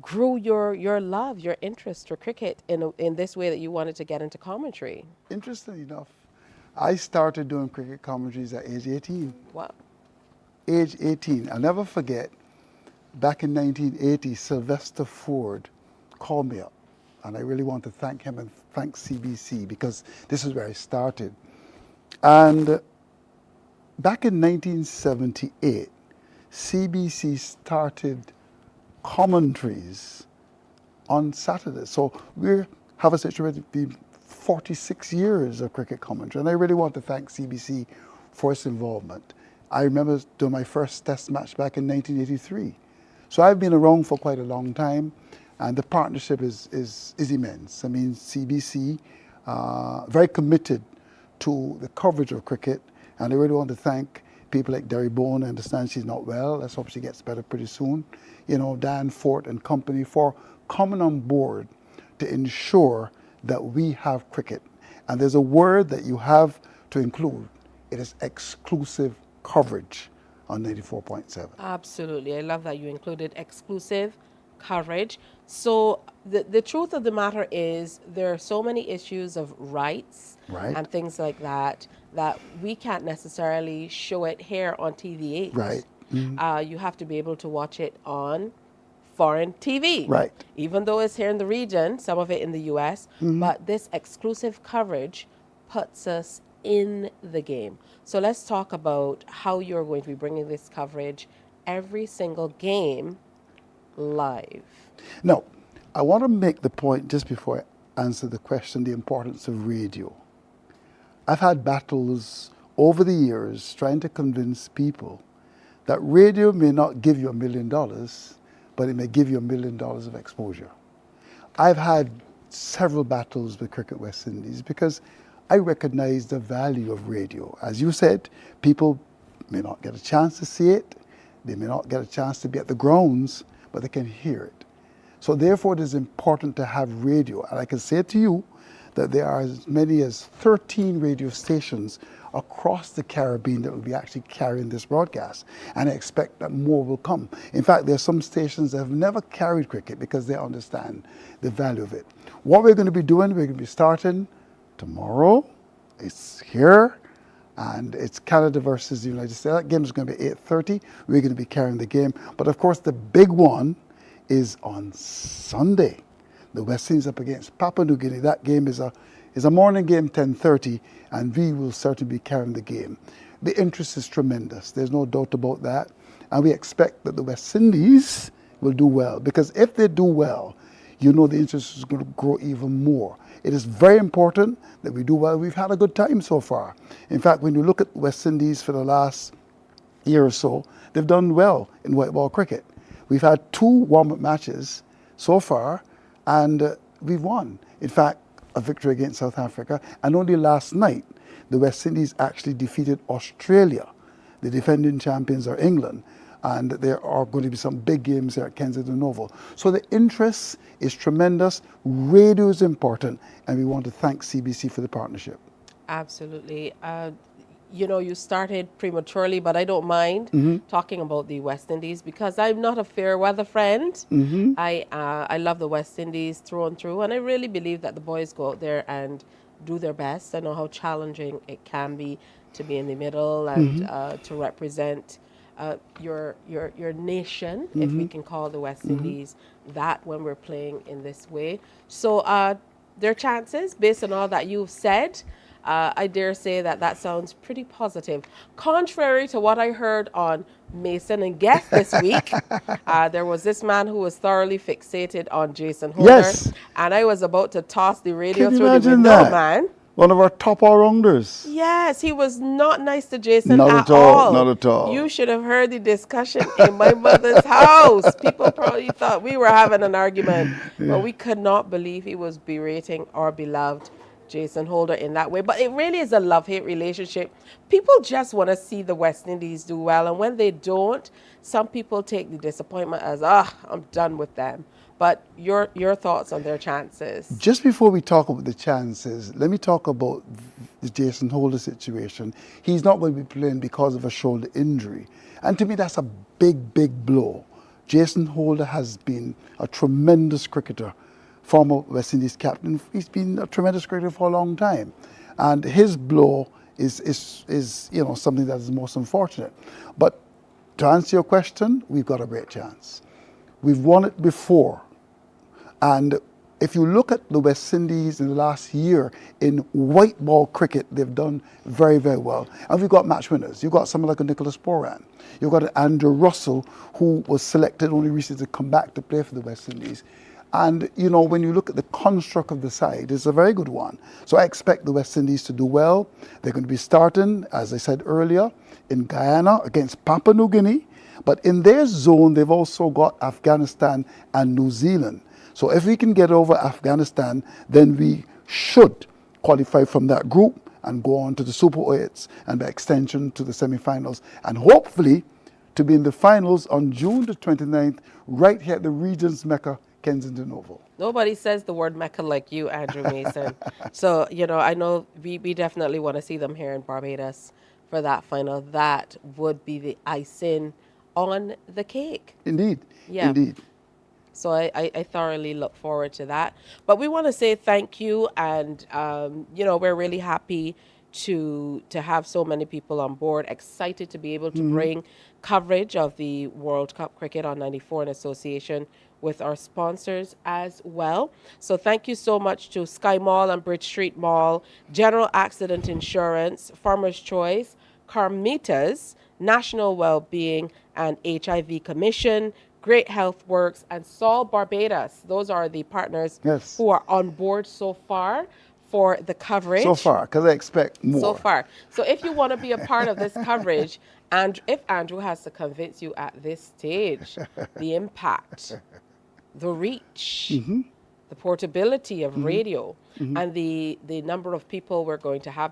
grew your love, your interest for cricket in this way that you wanted to get into commentary. Interesting enough, I started doing cricket commentaries at age 18. Wow. Age 18. I'll never forget, back in 1980, Sylvester Ford called me up, and I really want to thank him and thank CBC, because this is where I started. And back in 1978, CBC started commentaries on Saturdays. So we have a situation been 46 years of cricket commentary, and I really want to thank CBC for its involvement. I remember doing my first test match back in 1983. So I've been around for quite a long time, and the partnership is immense. I mean, CBC, very committed to the coverage of cricket, and I really want to thank people like Derry Bone. I understand she's not well. Let's hope she gets better pretty soon. Dan Fort and company for coming on board to ensure that we have cricket. And there's a word that you have to include. It is exclusive coverage on 94.7. Absolutely. I love that you included exclusive coverage. So the truth of the matter is there are so many issues of rights and things like that we can't necessarily show it here on TV8. Right. You have to be able to watch it on foreign TV. Right. Even though it's here in the region, some of it in the US, but this exclusive coverage puts us in the game. So let's talk about how you're going to be bringing this coverage every single game live. Now, I want to make the point just before I answer the question, the importance of radio. I've had battles over the years trying to convince people that radio may not give you $1 million, but it may give you $1 million of exposure. I've had several battles with Cricket West Indies because I recognize the value of radio. As you said, people may not get a chance to see it, they may not get a chance to be at the grounds, but they can hear it. So therefore it is important to have radio. And I can say to you that there are as many as 13 radio stations across the Caribbean that will be actually carrying this broadcast. And I expect that more will come. In fact, there are some stations that have never carried cricket because they understand the value of it. What we're going to be doing, we're going to be starting tomorrow. It's here, and it's Canada versus the United States. That game is going to be 8:30. We're going to be carrying the game. But of course, the big one is on Sunday. The West Indies up against Papua New Guinea. That game is a morning game, 10:30, and we will certainly be carrying the game. The interest is tremendous. There's no doubt about that. And we expect that the West Indies will do well, because if they do well, the interest is going to grow even more. It is very important that we do well. We've had a good time so far. In fact, when you look at West Indies for the last year or so, they've done well in white ball cricket. We've had 2 warm-up matches so far, and we've won. In fact, a victory against South Africa. And only last night, the West Indies actually defeated Australia. The defending champions are England. And there are going to be some big games there at Kensington Oval. So the interest is tremendous. Radio is important. And we want to thank CBC for the partnership. Absolutely. You started prematurely, but I don't mind talking about the West Indies because I'm not a fair weather friend. I love the West Indies through and through, and I really believe that the boys go out there and do their best. I know how challenging it can be to be in the middle and to represent your nation, if we can call the West Indies that when we're playing in this way. So their chances based on all that you've said. I dare say that sounds pretty positive. Contrary to what I heard on Mason and Guest this week, there was this man who was thoroughly fixated on Jason Holder. Yes. And I was about to toss the radio Can you through the imagine window, that? man. One of our top all-rounders. Yes, he was not nice to Jason Not at at all, all. not at all. You should have heard the discussion in my mother's house. People probably thought we were having an argument, but we could not believe he was berating our beloved Jason Holder in that way. But it really is a love-hate relationship. People just want to see the West Indies do well, and when they don't, some people take the disappointment as, I'm done with them. But your thoughts on their chances? Just before we talk about the chances, let me talk about the Jason Holder situation. He's not going to be playing because of a shoulder injury. And to me, that's a big, big blow. Jason Holder has been a tremendous cricketer, former West Indies captain. He's been a tremendous cricketer for a long time. And his blow is something that is most unfortunate. But to answer your question, we've got a great chance. We've won it before. And if you look at the West Indies in the last year in white ball cricket, they've done very, very well. And we've got match winners. You've got someone like a Nicholas Boran. You've got an Andrew Russell, who was selected only recently to come back to play for the West Indies. And, when you look at the construct of the side, it's a very good one. So I expect the West Indies to do well. They're going to be starting, as I said earlier, in Guyana against Papua New Guinea. But in their zone, they've also got Afghanistan and New Zealand. So if we can get over Afghanistan, then we should qualify from that group and go on to the Super 8s and by extension to the semi-finals. And hopefully to be in the finals on June the 29th, right here at the Regents Mecca, Kensington Oval. Nobody says the word Mecca like you, Andrew Mason. So, I know we definitely want to see them here in Barbados for that final. That would be the icing on the cake. Indeed. Yeah. Indeed. So I thoroughly look forward to that. But we want to say thank you. And, we're really happy to have so many people on board, excited to be able to bring coverage of the World Cup cricket on 94 in association with our sponsors as well. So thank you so much to Sky Mall and Bridge Street Mall, General Accident Insurance, Farmer's Choice, Carmitas, National Wellbeing and HIV Commission, Great Health Works, and Sol Barbados. Those are the partners who are on board so far for the coverage. So far, because I expect more. So far. So if you want to be a part of this coverage, and if Andrew has to convince you at this stage, the impact, the reach, the portability of radio, and the number of people we're going to have,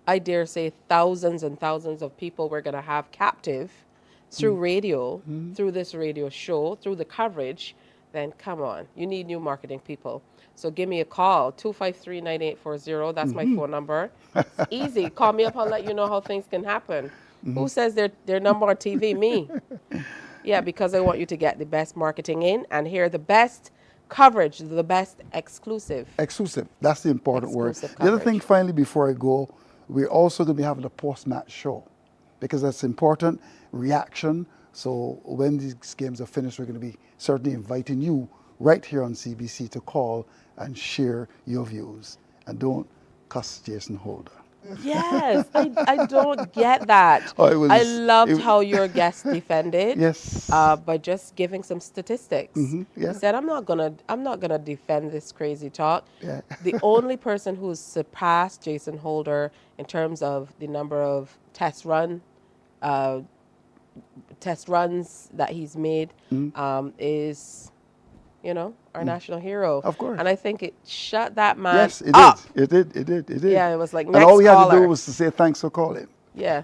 I dare say thousands and thousands of people we're going to have captive through radio, through this radio show, through the coverage, then come on, you need new marketing people. So give me a call, 253-9840. That's my phone number. It's easy. Call me up. I'll let you know how things can happen. Who says their number on TV? Me. Yeah, because I want you to get the best marketing in and hear the best coverage, the best exclusive. Exclusive. That's the important word. Exclusive The other coverage. thing, finally, before I go, we're also going to be having a post-match show because that's important. Reaction. So when these games are finished, we're going to be certainly inviting you right here on CBC to call and share your views. And don't cuss Jason Holder. Yes, I don't get that. I loved how your guest defended. Yes. By just giving some statistics. He said, I'm not gonna defend this crazy talk. Yeah. The only person who's surpassed Jason Holder in terms of the number of test runs that he's made is, our national hero. Of course. And I think it shut that man Yes, it up. did. It did. Yeah, it was like, and next all we had to caller. do was to say thanks for calling. Yeah,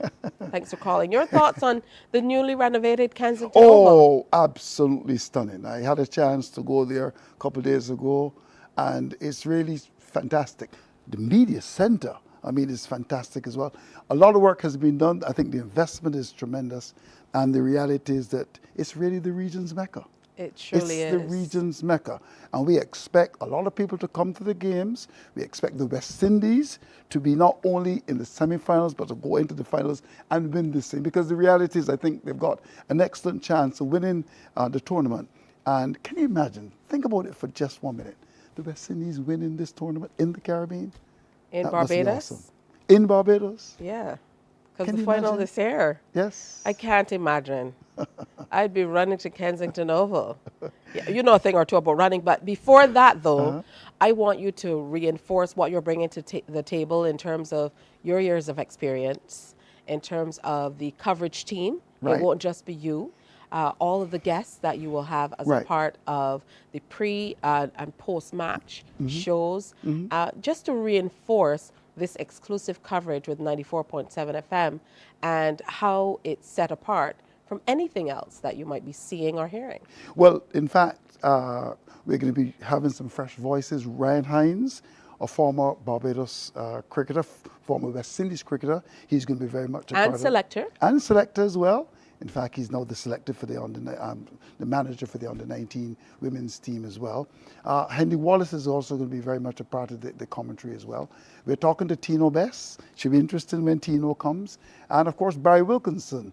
thanks for calling. Your thoughts on the newly renovated Kensington Oval? Oh, absolutely stunning. I had a chance to go there a couple of days ago, and it's really fantastic. The media center, it's fantastic as well. A lot of work has been done. I think the investment is tremendous, and the reality is that it's really the region's Mecca. It surely It's the region's Mecca. And we expect a lot of people to come to the games. We expect the West Indies to be not only in the semi-finals, but to go into the finals and win this thing. Because the reality is, I think they've got an excellent chance of winning the tournament. And can you imagine, think about it for just 1 minute, the West Indies winning this tournament in the Caribbean? In That must be Barbados? awesome. In Barbados? Yeah. Because Can the you final imagine? is here. Yes. I can't imagine. I'd be running to Kensington Oval. Yeah, you know a thing or two about running, but before that, though, I want you to reinforce what you're bringing to the table in terms of your years of experience, in terms of the coverage team. Right. It won't just be you. All of the guests that you will have as a Right. part of the pre and post-match shows, just to reinforce this exclusive coverage with 94.7 FM and how it's set apart from anything else that you might be seeing or hearing. Well, in fact, we're going to be having some fresh voices. Ryan Hines, a former Barbados cricketer, former West Indies cricketer, he's going to be very much a part of selector. And selector as well. In fact, he's now the selector for the manager for the under-19 women's team as well. Henry Wallace is also going to be very much a part of the commentary as well. We're talking to Tino Bess. She'll be interested when Tino comes. And of course, Barry Wilkinson,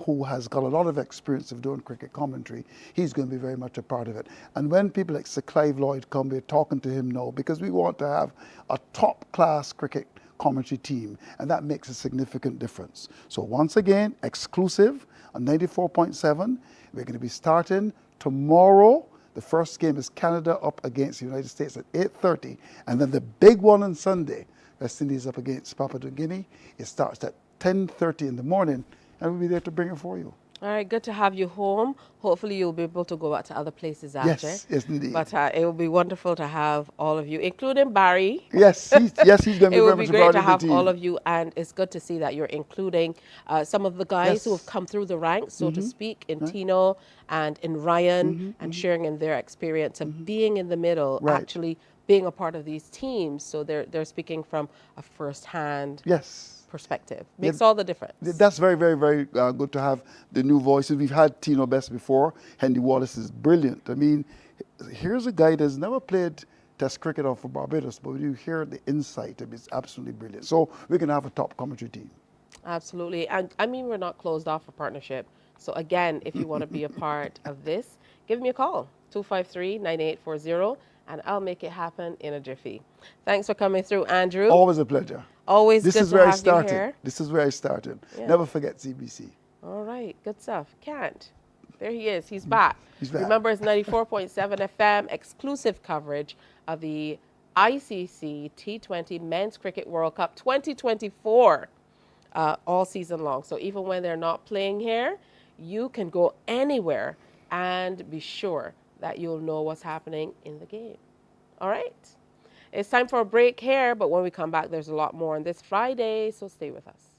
who has got a lot of experience of doing cricket commentary. He's going to be very much a part of it. And when people like Sir Clive Lloyd come, we're talking to him now because we want to have a top-class cricket commentary team, and that makes a significant difference. So once again, exclusive on 94.7. We're going to be starting tomorrow. The first game is Canada up against the United States at 8:30, and then the big one on Sunday, West Indies up against Papua New Guinea. It starts at 10:30 in the morning, and we'll be there to bring it for you. All right, good to have you home. Hopefully you'll be able to go out to other places after. Yes, yes, indeed. But it will be wonderful to have all of you, including Barry. Yes, he's going to be very much a part of the team. It would be great to have all of you, and it's good to see that you're including some of the guys who have come through the ranks, so to speak, in Tino and in Ryan, and sharing in their experience of being in the middle, actually being a part of these teams. So they're speaking from a first-hand perspective. Makes all the difference. That's very, very, very good to have the new voices. We've had Tino Best before. Henry Wallace is brilliant. I mean, here's a guy that's never played Test cricket for Barbados, but when you hear the insight, it's absolutely brilliant. So we're going to have a top commentary team. Absolutely. And I mean, we're not closed off for partnership. So again, if you want to be a part of this, give me a call, 253-9840, and I'll make it happen in a jiffy. Thanks for coming through, Andrew. Always a pleasure. Always this good is to where I have started. you here. This is where I started. Yeah. Never forget CBC. All right, good stuff. Can't. There he is. He's back. He's back. Remember, it's 94.7 FM, exclusive coverage of the ICC T20 Men's Cricket World Cup 2024 all season long. So even when they're not playing here, you can go anywhere and be sure that you'll know what's happening in the game. All right? It's time for a break here, but when we come back, there's a lot more on this Friday, so stay with us.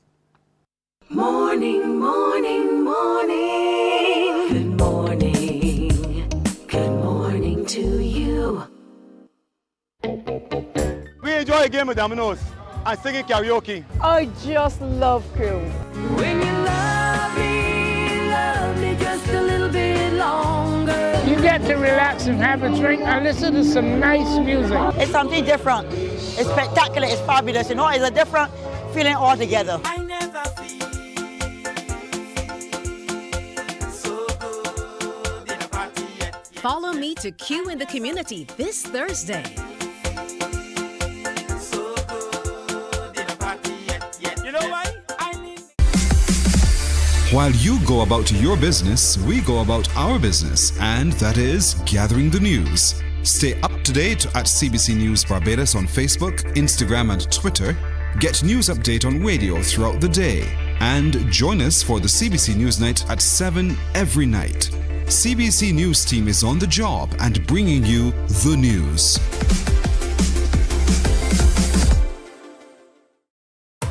Morning, morning, morning. Good morning. Good morning to you. We enjoy a game of dominoes and singing karaoke. I just love crew. When you love me just a little bit longer. You get to relax and have a drink and listen to some nice music. It's something different. It's spectacular. It's fabulous. You know, it's a different feeling altogether. I never feel so good in a party yet. Follow me to Q in the Community this Thursday. So good in a party yet. You know why? While you go about your business, we go about our business, and that is gathering the news. Stay up to date at CBC News Barbados on Facebook, Instagram, and Twitter. Get news update on radio throughout the day. And join us for the CBC News Night at 7 every night. CBC News team is on the job and bringing you the news.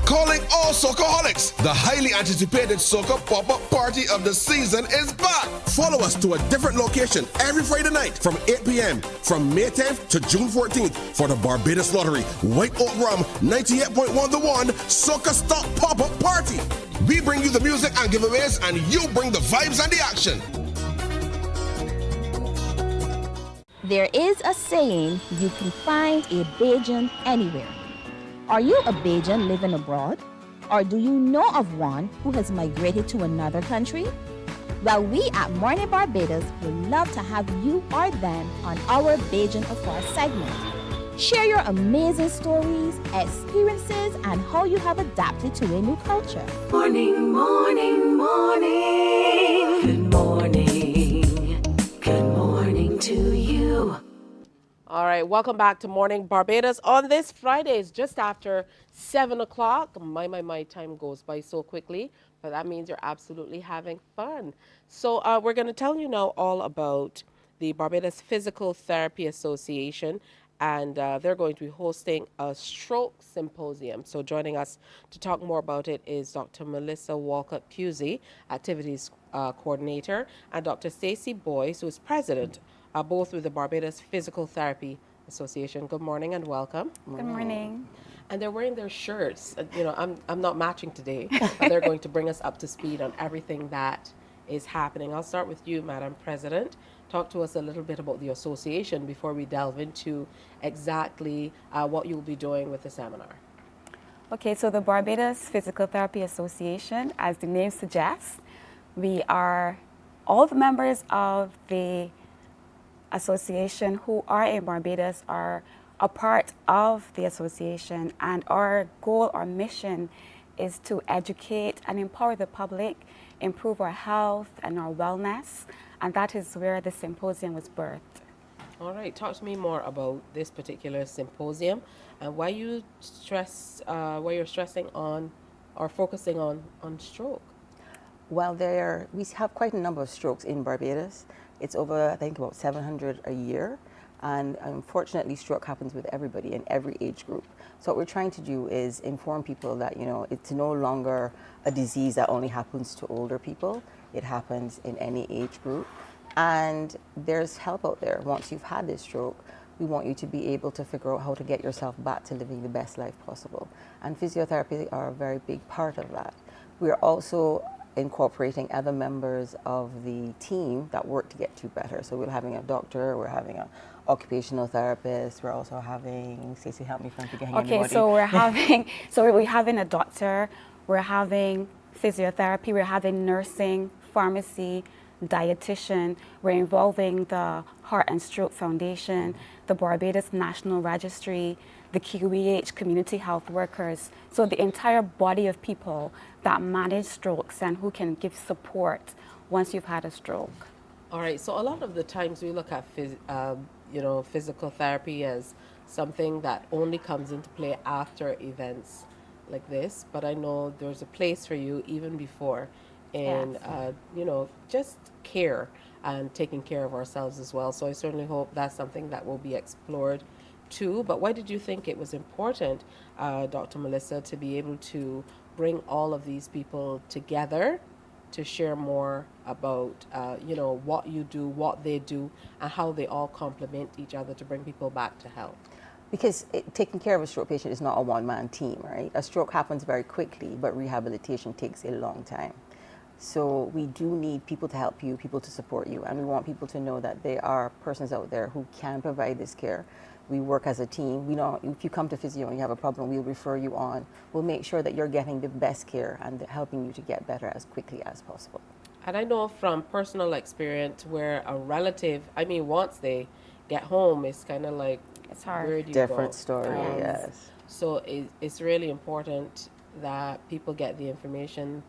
Calling all Soccerholics! The highly anticipated soccer pop-up party of the season is back! Follow us to a different location every Friday night from 8 p.m. from May 10th to June 14th for the Barbados Lottery White Oak Rum 98.1 The One Soccer Stock Pop-Up Party. We bring you the music and giveaways, and you bring the vibes and the action. There is a saying, you can find a Bajan anywhere. Are you a Bajan living abroad? Or do you know of one who has migrated to another country? Well, we at Mornin Barbados would love to have you or them on our Bajan Afar segment. Share your amazing stories, experiences, and how you have adapted to a new culture. Morning, morning, morning. Good morning. Good morning to you. All right, welcome back to Morning Barbados on this Friday. It's just after 7 o'clock. My, time goes by so quickly, but that means you're absolutely having fun. So we're going to tell you now all about the Barbados Physical Therapy Association, and they're going to be hosting a stroke symposium. So joining us to talk more about it is Dr. Melissa Walcott-Pusey, Activities Coordinator, and Dr. Stacey Boyce, who is President, both with the Barbados Physical Therapy Association. Good morning and welcome. Good morning. And they're wearing their shirts. I'm not matching today, but they're going to bring us up to speed on everything that is happening. I'll start with you, Madam President. Talk to us a little bit about the association before we delve into exactly what you'll be doing with the seminar. Okay, so the Barbados Physical Therapy Association, as the name suggests, we are all the members of the association who are in Barbados are a part of the association, and our goal, our mission is to educate and empower the public, improve our health and our wellness, and that is where the symposium was birthed. All right, talk to me more about this particular symposium and why you're stressing on or focusing on stroke. Well, we have quite a number of strokes in Barbados. It's over, I think, about 700 a year. And unfortunately, stroke happens with everybody in every age group. So what we're trying to do is inform people that, it's no longer a disease that only happens to older people. It happens in any age group. And there's help out there. Once you've had this stroke, we want you to be able to figure out how to get yourself back to living the best life possible. And physiotherapy are a very big part of that. We're also incorporating other members of the team that work to get you better. So we're having a doctor, we're having an occupational therapist, we're also having, Stacey, help me from forgetting anybody. Okay, so we're having a doctor, we're having physiotherapy, we're having nursing, pharmacy, dietitian, we're involving the Heart and Stroke Foundation, the Barbados National Registry, the QEH community health workers, so the entire body of people that manage strokes and who can give support once you've had a stroke. All right, so a lot of the times we look at physical therapy as something that only comes into play after events like this, but I know there's a place for you even before in just care and taking care of ourselves as well. So I certainly hope that's something that will be explored too. But why did you think it was important, Dr. Melissa, to be able to bring all of these people together to share more about, what you do, what they do, and how they all complement each other to bring people back to health? Because taking care of a stroke patient is not a one-man team, right? A stroke happens very quickly, but rehabilitation takes a long time. So we do need people to help you, people to support you, and we want people to know that there are persons out there who can provide this care. We work as a team. We know if you come to physio and you have a problem, we'll refer you on. We'll make sure that you're getting the best care and helping you to get better as quickly as possible. And I know from personal experience where a relative, once they get home, it's kind of like, it's hard. Where do you Different go? story, yes. So it's really important that people get the information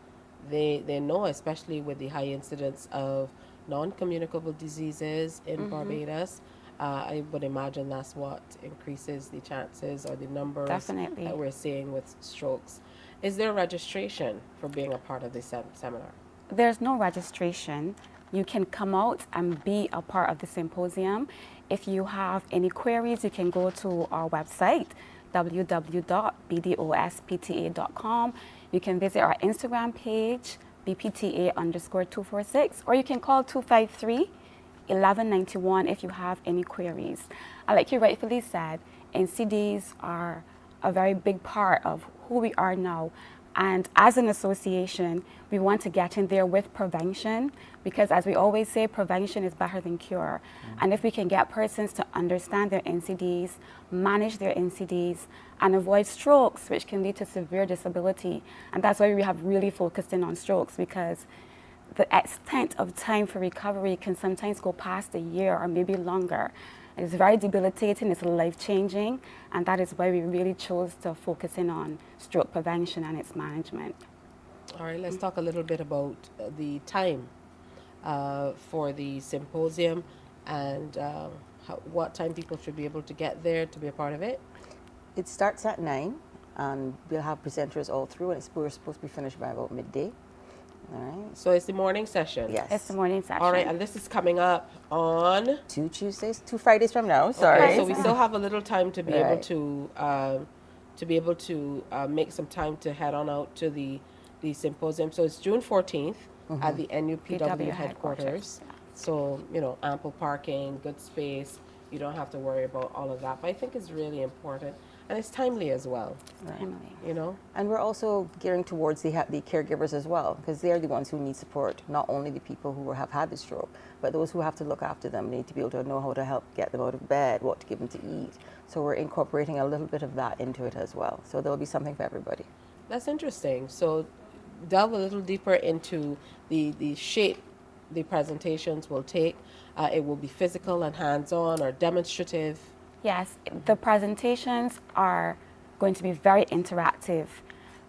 they know, especially with the high incidence of non-communicable diseases in Barbados. I would imagine that's what increases the chances or the numbers that we're seeing with strokes. Is there registration for being a part of this seminar? There's no registration. You can come out and be a part of the symposium. If you have any queries, you can go to our website, www.bdospta.com. You can visit our Instagram page, BPTA_246, or you can call 253-1191 if you have any queries. Like you rightfully said, NCDs are a very big part of who we are now. And as an association, we want to get in there with prevention because, as we always say, prevention is better than cure. And if we can get persons to understand their NCDs, manage their NCDs, and avoid strokes, which can lead to severe disability. And that's why we have really focused in on strokes, because the extent of time for recovery can sometimes go past a year or maybe longer. It's very debilitating, it's life-changing, and that is why we really chose to focus in on stroke prevention and its management. All right, let's talk a little bit about the time for the symposium and what time people should be able to get there to be a part of it. It starts at 9, and we'll have presenters all through, and we're supposed to be finished by about midday. All right. So it's the morning session? Yes. It's the morning session. All right, and this is coming up on? 2 Fridays from now, sorry. Okay, so we still have a little time to be able Right. to make some time to head on out to the symposium. So it's June 14th at the NUPW headquarters. So, you know, ample parking, good space. You don't have to worry about all of that. But I think it's really important. And it's timely as well. Timely. You know? And we're also gearing towards the caregivers as well, because they're the ones who need support, not only the people who have had the stroke, but those who have to look after them. They need to be able to know how to help get them out of bed, what to give them to eat. So we're incorporating a little bit of that into it as well. So there'll be something for everybody. That's interesting. So delve a little deeper into the shape the presentations will take. It will be physical and hands-on or demonstrative. Yes, the presentations are going to be very interactive.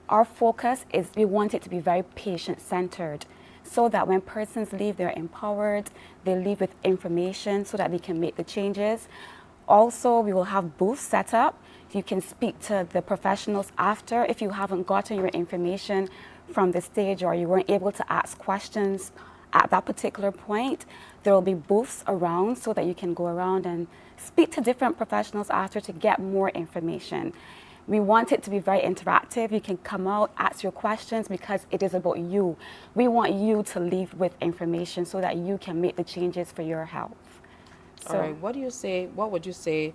Our focus is we want it to be very patient-centered so that when persons leave, they're empowered, they leave with information so that they can make the changes. Also, we will have booths set up. You can speak to the professionals after if you haven't gotten your information from the stage or you weren't able to ask questions at that particular point. There will be booths around so that you can go around and speak to different professionals after to get more information. We want it to be very interactive. You can come out, ask your questions because it is about you. We want you to leave with information so that you can make the changes for your health. So, all right, what would you say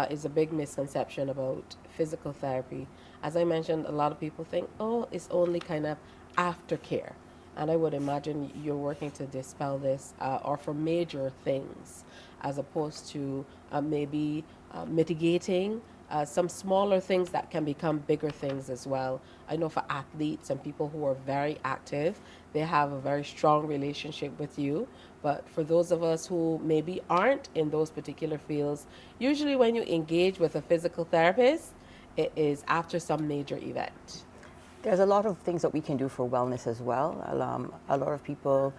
is a big misconception about physical therapy? As I mentioned, a lot of people think, oh, it's only kind of aftercare. And I would imagine you're working to dispel this or for major things as opposed to maybe mitigating some smaller things that can become bigger things as well. I know for athletes and people who are very active, they have a very strong relationship with you. But for those of us who maybe aren't in those particular fields, usually when you engage with a physical therapist, it is after some major event. There's a lot of things that we can do for wellness as well. A lot of people,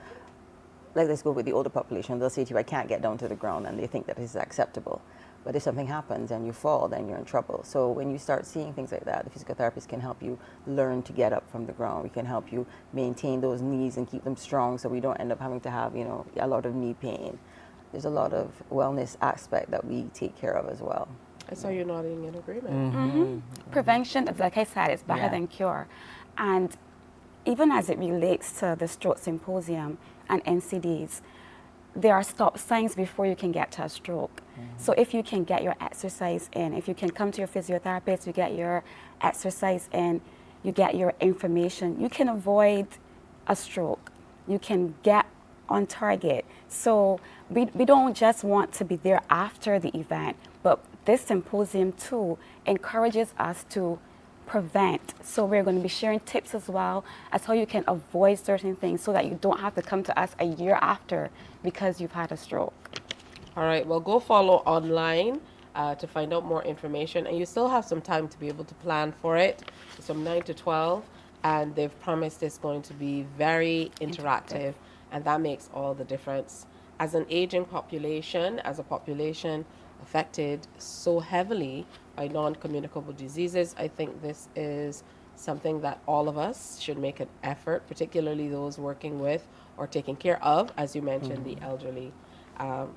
like let's go with the older population, they'll say to you, I can't get down to the ground, and they think that is acceptable. But if something happens and you fall, then you're in trouble. So when you start seeing things like that, the physical therapist can help you learn to get up from the ground. We can help you maintain those knees and keep them strong so we don't end up having to have, a lot of knee pain. There's a lot of wellness aspect that we take care of as well. I saw you nodding in agreement. Mm-hmm. Prevention, like I said, is better than cure. And even as it relates to the stroke symposium and NCDs, there are stop signs before you can get to a stroke. So if you can get your exercise in, if you can come to your physiotherapist, you get your exercise in, you get your information, you can avoid a stroke. You can get on target. So we don't just want to be there after the event, but this symposium too encourages us to prevent. So we're going to be sharing tips as well as how you can avoid certain things so that you don't have to come to us a year after because you've had a stroke. All right, well, go follow online to find out more information, and you still have some time to be able to plan for it. It's from 9 to 12, and they've promised it's going to be very interactive, and that makes all the difference. As an aging population, as a population affected so heavily by non-communicable diseases, I think this is something that all of us should make an effort, particularly those working with or taking care of, as you mentioned, the elderly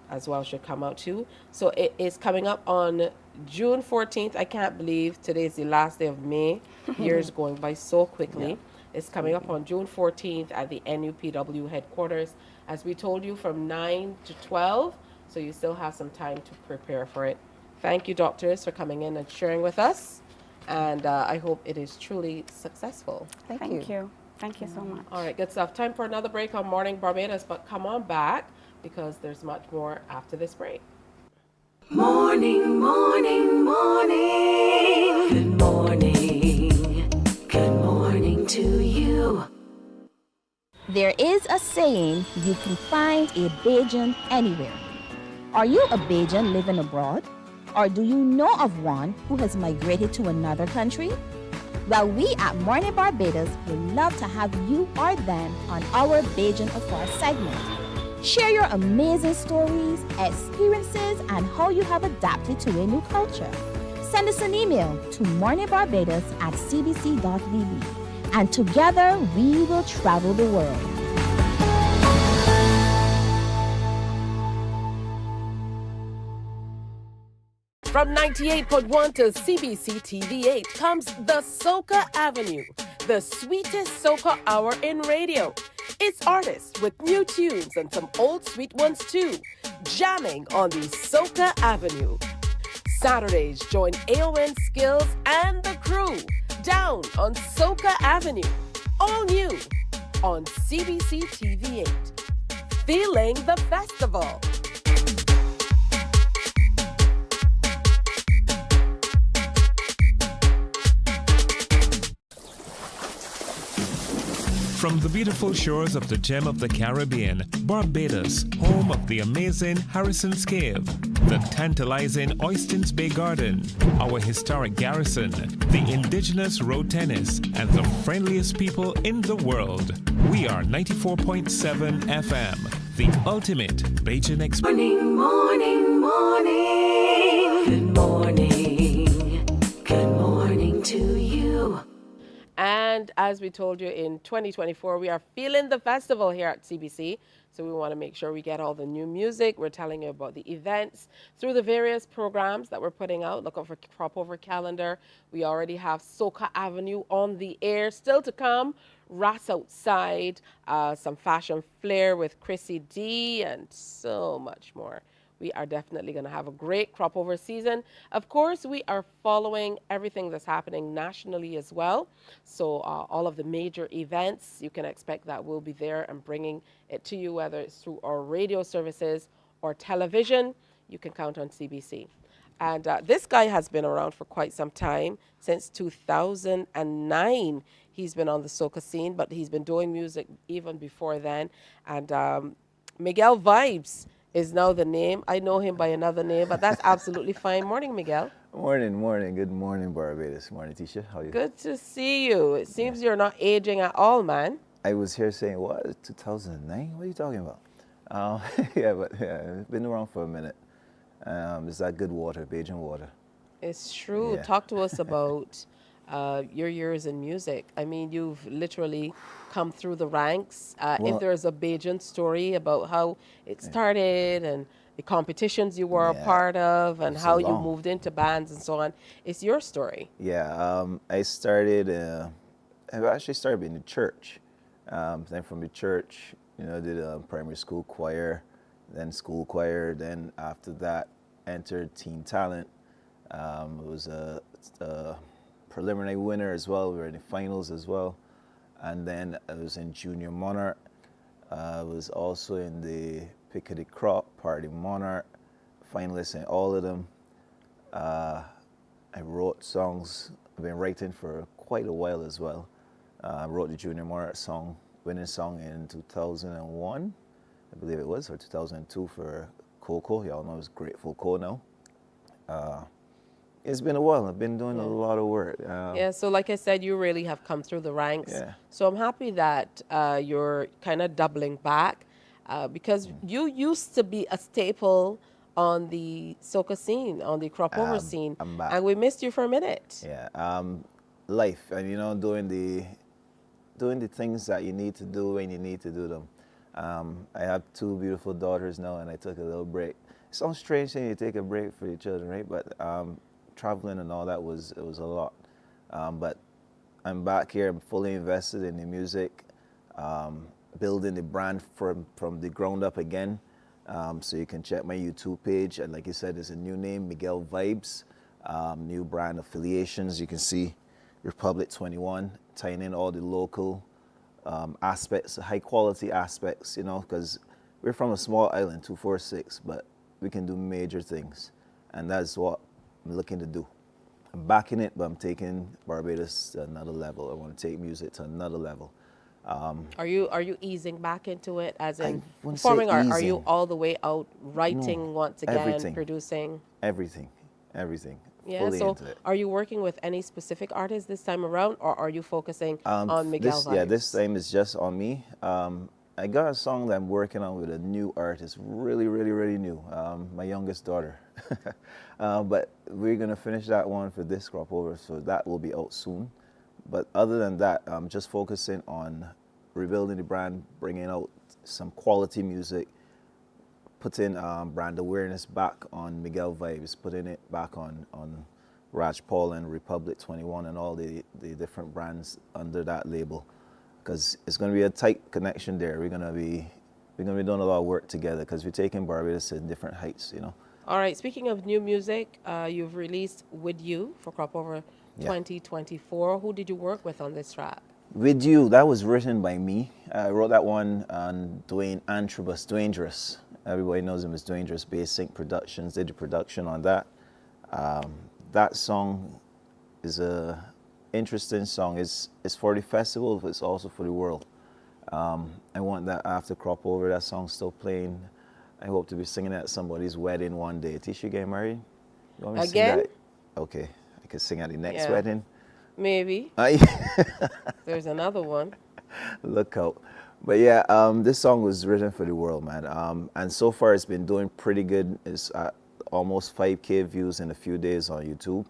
as well should come out too. So it is coming up on June 14th. I can't believe today is the last day of May. Years going by so quickly. Yeah. It's coming up on June 14th at the NUPW headquarters. As we told you, from 9 to 12. So you still have some time to prepare for it. Thank you, doctors, for coming in and sharing with us. And I hope it is truly successful. Thank you. Thank you so much. All right, good stuff. Time for another break on Morning Barbados, but come on back because there's much more after this break. Morning, morning, morning. Good morning. Good morning to you. There is a saying you can find a Bajan anywhere. Are you a Bajan living abroad? Or do you know of one who has migrated to another country? Well, we at Mornin Barbados would love to have you or them on our Bajan Afar segment. Share your amazing stories, experiences, and how you have adapted to a new culture. Send us an email to morninbarbados@cbc.vb, and together we will travel the world. From 98.1 to CBC TV8 comes the Soca Avenue, the sweetest soca hour in radio. It's artists with new tunes and some old sweet ones too, jamming on the Soca Avenue. Saturdays, join AON Skills and the crew down on Soca Avenue, all new on CBC TV8. Feeling the festival. From the beautiful shores of the gem of the Caribbean, Barbados, home of the amazing Harrison's Cave, the tantalizing Oystins Bay Garden, our historic garrison, the indigenous road tennis, and the friendliest people in the world. We are 94.7 FM, the ultimate Bajan experience. Morning, morning. Good morning. Good morning to you. And as we told you, in 2024, we are feeling the festival here at CBC. So we want to make sure we get all the new music. We're telling you about the events through the various programs that we're putting out. Look out for Cropover calendar. We already have Soca Avenue on the air. Still to come, Rats Outside, some fashion flair with Chrissy D, and so much more. We are definitely going to have a great Cropover season. Of course, we are following everything that's happening nationally as well. So all of the major events, you can expect that we'll be there and bringing it to you, whether it's through our radio services or television. You can count on CBC. And this guy has been around for quite some time, since 2009. He's been on the soca scene, but he's been doing music even before then. And Miguel Vibes is now the name. I know him by another name, but that's absolutely fine. Morning, Miguel. Morning, morning. Good morning, Barbados. Morning, Tisha. How are you? Good to see you. It seems you're not aging at all, man. I was here saying, what, 2009? What are you talking about? It's been around for a minute. It's that good water, Bajan water. It's true. Yeah. Talk to us about your years in music. I mean, you've literally come through the ranks. If there's a Bajan story about how it started and the competitions you were a part of and how you moved into bands and so on, it's your story. Yeah, I actually started in the church. Then from the church, did a primary school choir, then school choir. Then after that, entered Teen Talent. It was a preliminary winner as well. We were in the finals as well. And then I was in Junior Monarch. I was also in the Pick of the Crop, Party Monarch, finalist in all of them. I wrote songs. I've been writing for quite a while as well. I wrote the Junior Monarch song, winning song in 2001, I believe it was, or 2002 for Coco. Y'all know it's Grateful Co now. It's been a while. I've been doing a lot of work. So like I said, you really have come through the ranks. Yeah. So I'm happy that you're kind of doubling back because you used to be a staple on the soca scene, on the Cropover scene. I'm back. And we missed you for a minute. Yeah. Life, and doing the things that you need to do when you need to do them. I have 2 beautiful daughters now, and I took a little break. It sounds strange saying you take a break for your children, right? But traveling and all that it was a lot. But I'm back here. I'm fully invested in the music, building the brand from the ground up again. So you can check my YouTube page. And like you said, there's a new name, Miguel Vibes, new brand affiliations. You can see Republic 21, tying in all the local aspects, high quality aspects, because we're from a small island, 246, but we can do major things. And that's what I'm looking to do. I'm backing it, but I'm taking Barbados to another level. I want to take music to another level. Are you easing back into it, as in wouldn't performing, say or are you easing. all the way out writing No, once again, everything. producing? Everything. Yeah, Fully so into it. are you working with any specific artists this time around, or are you focusing on Miguel Vibes? This time is just on me. I got a song that I'm working on with a new artist, really, really, really new, my youngest daughter. But we're going to finish that one for this Cropover, so that will be out soon. But other than that, I'm just focusing on rebuilding the brand, bringing out some quality music, putting brand awareness back on Miguel Vibes, putting it back on Raj Paul and Republic 21 and all the different brands under that label, because it's going to be a tight connection there. We're going to be doing a lot of work together because we're taking Barbados to different heights, you know. All right, speaking of new music, you've released With You for Cropover 2024. Who did you work with on this track? With You, that was written by me. I wrote that one on Dwayne Antrobus, Dangerous. Everybody knows him as Dangerous. Basic Productions did the production on that. That song is a interesting song. It's for the festival, but it's also for the world. I want that after Cropover, that song's still playing. I hope to be singing at somebody's wedding one day. Tisha get married? You want me to sing Again? that? Okay, I could sing at the next wedding. Maybe. There's another one. Look out. But yeah, this song was written for the world, man. And so far it's been doing pretty good. It's at almost 5K views in a few days on YouTube.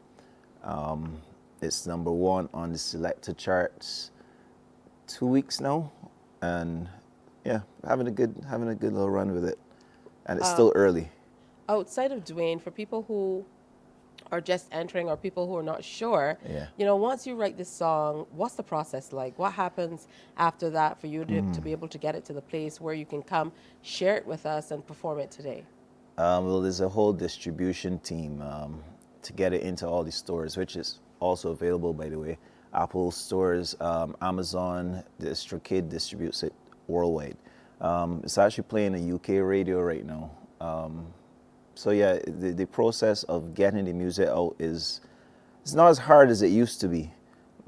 It's #1 on the selected charts 2 weeks now. And yeah, having a good little run with it. And it's still early. Outside of Dwayne, for people who are just entering or people who are not sure, you know, once you write this song, what's the process like? What happens after that for you to be able to get it to the place where you can come, share it with us, and perform it today? Well, there's a whole distribution team to get it into all the stores, which is also available, by the way. Apple stores, Amazon, DistroKid distributes it worldwide. It's actually playing a UK radio right now. So yeah, the process of getting the music out it's not as hard as it used to be,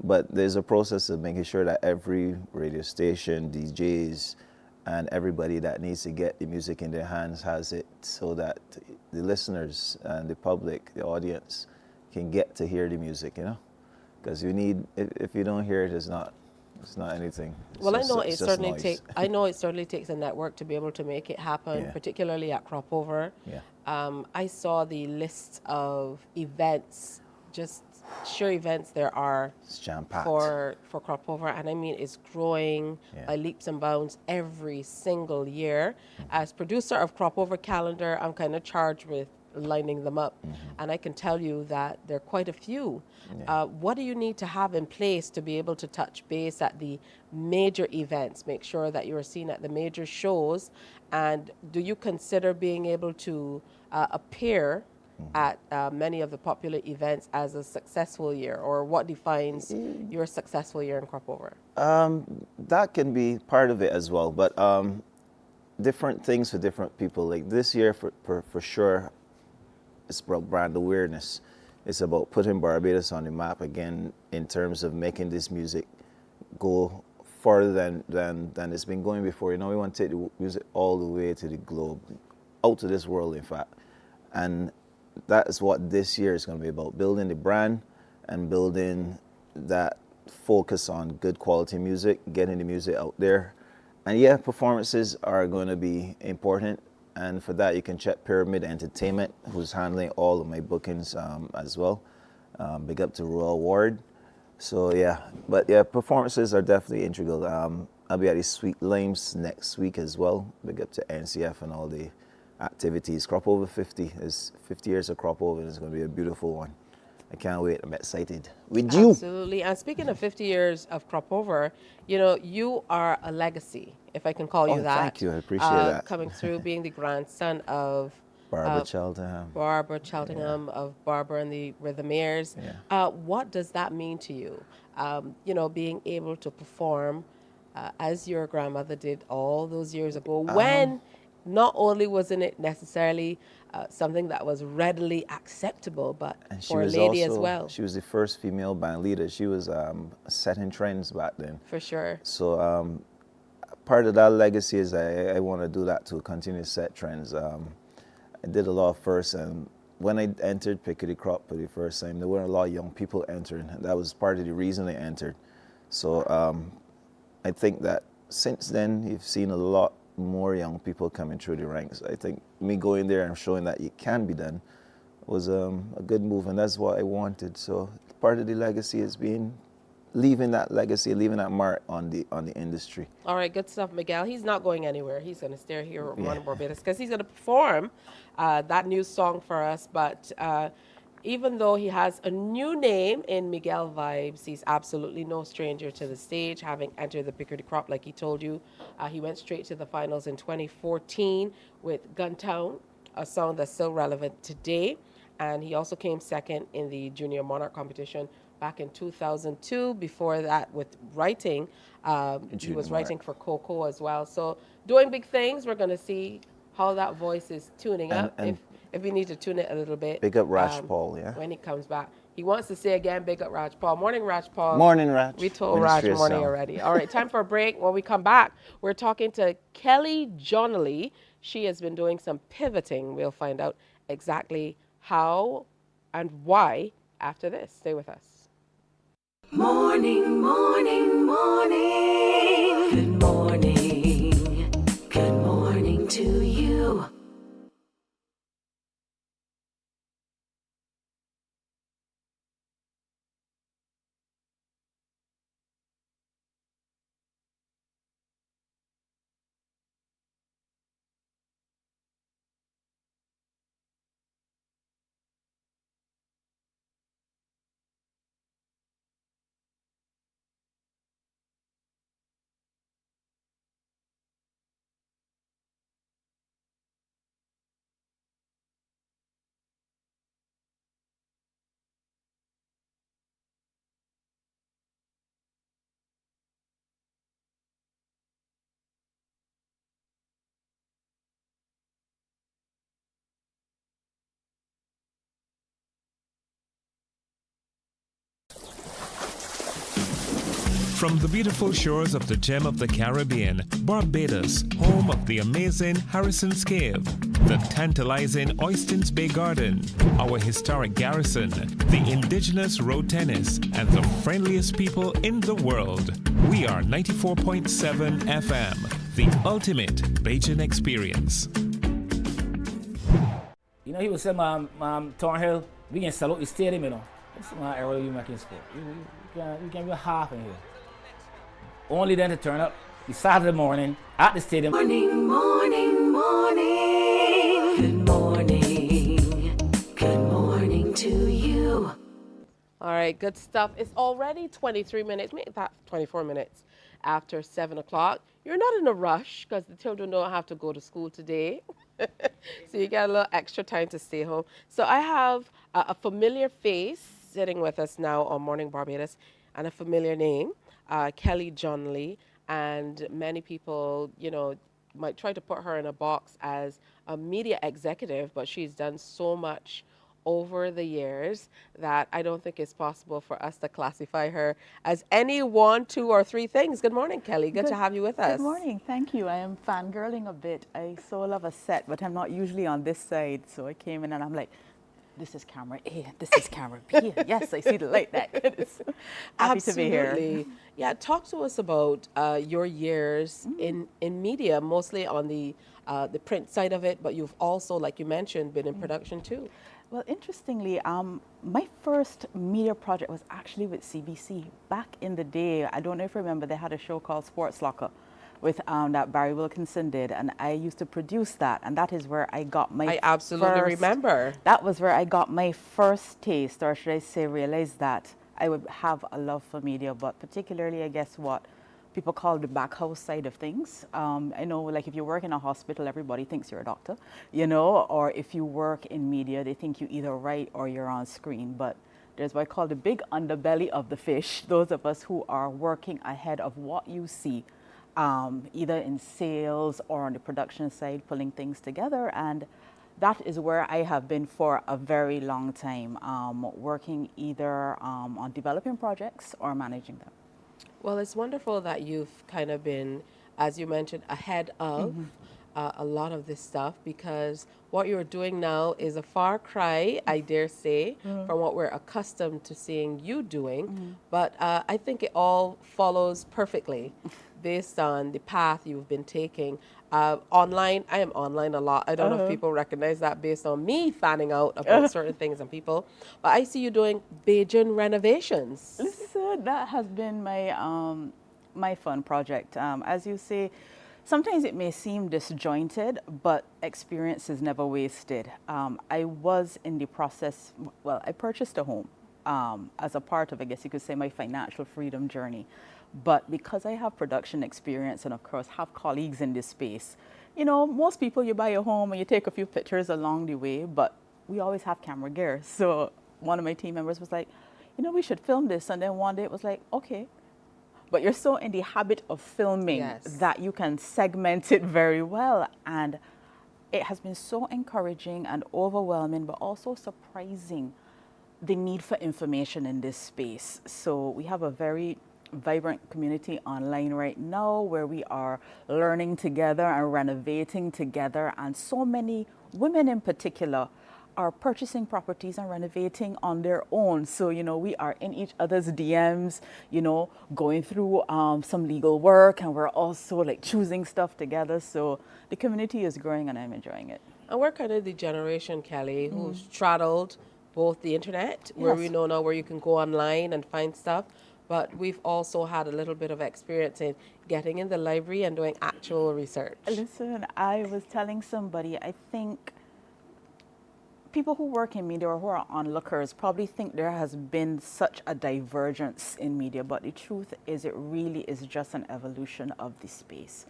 but there's a process of making sure that every radio station, DJs, and everybody that needs to get the music in their hands has it, so that the listeners and the public, the audience, can get to hear the music, you know? Because if you don't hear it, it's not anything. Well, I know it certainly takes a network to be able to make it happen, particularly at Cropover. I saw the list of events, just sheer events there are for Cropover, and I mean it's growing by leaps and bounds every single year. As producer of Cropover calendar, I'm kind of charged with lining them up, and I can tell you that there are quite a few. What do you need to have in place to be able to touch base at the major events, make sure that you are seen at the major shows, and do you consider being able to appear at many of the popular events as a successful year, or what defines your successful year in Cropover? That can be part of it as well, but different things for different people. Like this year, for sure, it's about brand awareness. It's about putting Barbados on the map again in terms of making this music go farther than it's been going before. You know, we want to take the music all the way to the globe, out to this world, in fact. And that is what this year is going to be about, building the brand and building that focus on good quality music, getting the music out there. And yeah, performances are going to be important. And for that, you can check Pyramid Entertainment, who's handling all of my bookings as well. Big up to Royal Ward. So yeah, but yeah, performances are definitely integral. I'll be at the Sweet Limes next week as well. Big up to NCF and all the activities. Cropover 50 is 50 years of Cropover, and it's going to be a beautiful one. I can't wait. I'm excited. With you. Absolutely. And speaking of 50 years of Cropover, you know, you are a legacy, if I can call you that. Thank you. I appreciate that. Coming through, being the grandson of Barbara Cheltenham. Barbara Cheltenham of Barbara and the Rhythmaires. What does that mean to you? You know, being able to perform as your grandmother did all those years ago, when not only wasn't it necessarily something that was readily acceptable, but And she for a was lady also, as well. she was the first female band leader. She was setting trends back then. For sure. So part of that legacy is I want to do that to continue to set trends. I did a lot of firsts, and when I entered Pickety Crop for the first time, there weren't a lot of young people entering. That was part of the reason I entered. So I think that since then, you've seen a lot more young people coming through the ranks. I think me going there and showing that it can be done was a good move, and that's what I wanted. So part of the legacy is leaving that legacy, leaving that mark on the industry. All right, good stuff, Miguel. He's not going anywhere. He's going to stay here at Mornin Barbados because he's going to perform that new song for us. But even though he has a new name in Miguel Vibes, he's absolutely no stranger to the stage, having entered the Pickety Crop, like he told you. He went straight to the finals in 2014 with Guntown, a song that's still relevant today. And he also came second in the Junior Monarch competition back in 2002. Before that, with writing, he was writing for Coco as well. So doing big things. We're going to see how that voice is tuning up, if we need to tune it a little bit. Big up Raj Paul, yeah. When he comes back. He wants to say again, big up Raj Paul. Morning, Raj Paul. Morning, Raj. We told Raj morning already. All right, time for a break. When we come back, we're talking to Kelly Johnley. She has been doing some pivoting. We'll find out exactly how and why after this. Stay with us. Morning, morning, morning. Good morning. Good morning to you. From the beautiful shores of the gem of the Caribbean, Barbados, home of the amazing Harrison's Cave, the tantalizing Oystins Bay Garden, our historic garrison, the indigenous road tennis, and the friendliest people in the world. We are 94.7 FM, the ultimate Bajan experience. You know, he was saying, Thornhill, we can sell out the stadium, you know. That's my area you making sport. You can be half in here. Only then to turn up the Saturday morning at the stadium. Morning, morning, morning. Good morning. Good morning to you. All right, good stuff. It's already 23 minutes, maybe that 24 minutes after 7 o'clock. You're not in a rush because the children don't have to go to school today. So you get a little extra time to stay home. So I have a familiar face sitting with us now on Morning Barbados and a familiar name. Kelly Johnley, and many people, you know, might try to put her in a box as a media executive, but she's done so much over the years that I don't think it's possible for us to classify her as any one, two, or three things. Good morning, Kelly. Good to have you with us. Good morning. Thank you. I am fangirling a bit. I so love a set, but I'm not usually on this side, so I came in and I'm like, this is camera A, this is camera B. Yes, I see the light. That goodness. Happy to be here. Yeah, talk to us about your years in media, mostly on the print side of it, but you've also, like you mentioned, been in production too. Well, interestingly, my first media project was actually with CBC. Back in the day, I don't know if you remember, they had a show called Sports Locker with that Barry Wilkinson did, and I used to produce that, and that is where I got my I absolutely remember. That was where I got my first taste, or should I say realized that I would have a love for media, but particularly, I guess, what people call the back house side of things. I know, like, if you work in a hospital, everybody thinks you're a doctor, you know, or if you work in media, they think you either write or you're on screen, but there's what I call the big underbelly of the fish, those of us who are working ahead of what you see either in sales or on the production side, pulling things together. And that is where I have been for a very long time, working either on developing projects or managing them. Well, it's wonderful that you've kind of been, as you mentioned, ahead of a lot of this stuff, because what you're doing now is a far cry, I dare say, from what we're accustomed to seeing you doing. But I think it all follows perfectly based on the path you've been taking. Online, I am online a lot. I don't know if people recognize that based on me fanning out about certain things and people. But I see you doing Bajan renovations. Listen, that has been my my fun project. As you say, sometimes it may seem disjointed, but experience is never wasted. I was in the process, well, I purchased a home as a part of, I guess you could say, my financial freedom journey. But because I have production experience and, of course, have colleagues in this space, you know, most people, you buy a home and you take a few pictures along the way, but we always have camera gear. So one of my team members was like, you know, we should film this. And then one day it was like, okay. But you're so in the habit of filming that you can segment it very well. And it has been so encouraging and overwhelming, but also surprising, the need for information in this space. So we have a very vibrant community online right now where we are learning together and renovating together. And so many women in particular are purchasing properties and renovating on their own. So, you know, we are in each other's DMs, you know, going through some legal work, and we're also like choosing stuff together. So the community is growing and I'm enjoying it. And we're kind of the generation, Kelly, who's straddled both the internet, where we know now where you can go online and find stuff, but we've also had a little bit of experience in getting in the library and doing actual research. Listen, I was telling somebody, I think people who work in media or who are onlookers probably think there has been such a divergence in media, but the truth is it really is just an evolution of the space.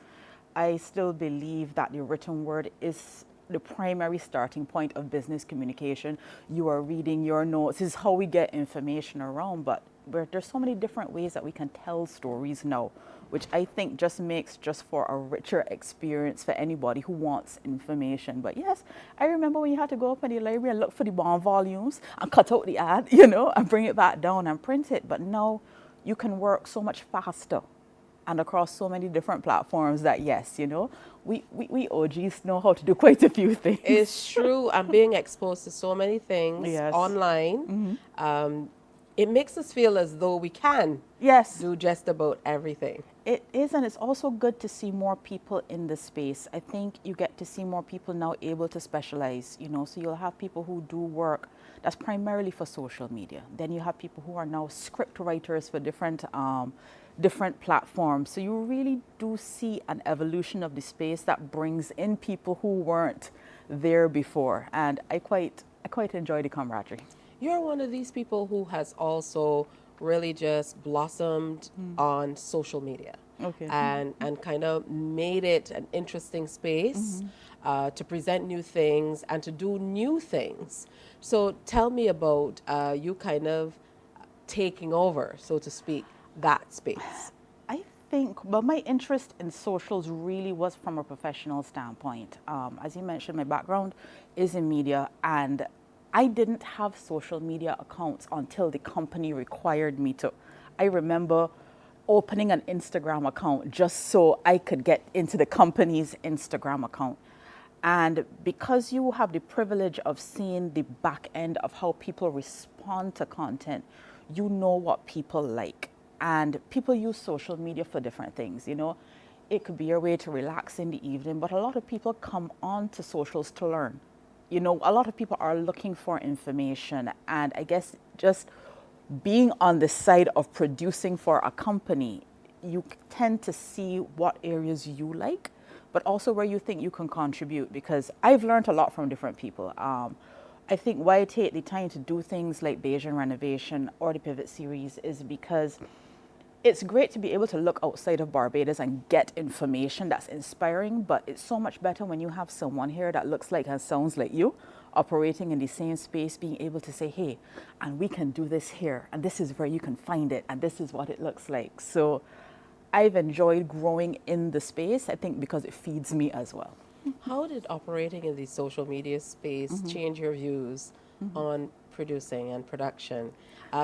I still believe that the written word is the primary starting point of business communication. You are reading your notes. This is how we get information around, but there's so many different ways that we can tell stories now, which I think just makes just for a richer experience for anybody who wants information. But yes, I remember when you had to go up in the library and look for the bond volumes and cut out the ad, you know, and bring it back down and print it. But now you can work so much faster and across so many different platforms that, yes, you know, we OGs know how to do quite a few things. It's true. I'm being exposed to so many things online. It makes us feel as though we can do just about everything. It is, and it's also good to see more people in the space. I think you get to see more people now able to specialize, you know, so you'll have people who do work that's primarily for social media. Then you have people who are now script writers for different platforms. So you really do see an evolution of the space that brings in people who weren't there before. And I quite enjoy the camaraderie. You're one of these people who has also really just blossomed on social media and kind of made it an interesting space to present new things and to do new things. So tell me about you kind of taking over, so to speak, that space. I think, well, my interest in socials really was from a professional standpoint. As you mentioned, my background is in media, and I didn't have social media accounts until the company required me to. I remember opening an Instagram account just so I could get into the company's Instagram account. And because you have the privilege of seeing the back end of how people respond to content, you know what people like. And people use social media for different things, you know. It could be your way to relax in the evening, but a lot of people come on to socials to learn. You know, a lot of people are looking for information, and I guess just being on the side of producing for a company, you tend to see what areas you like, but also where you think you can contribute, because I've learned a lot from different people. I think why I take the time to do things like Bajan Renovation or the Pivot series is because it's great to be able to look outside of Barbados and get information that's inspiring, but it's so much better when you have someone here that looks like and sounds like you, operating in the same space, being able to say, hey, and we can do this here, and this is where you can find it, and this is what it looks like. So I've enjoyed growing in the space, I think because it feeds me as well. How did operating in the social media space change your views on producing and production?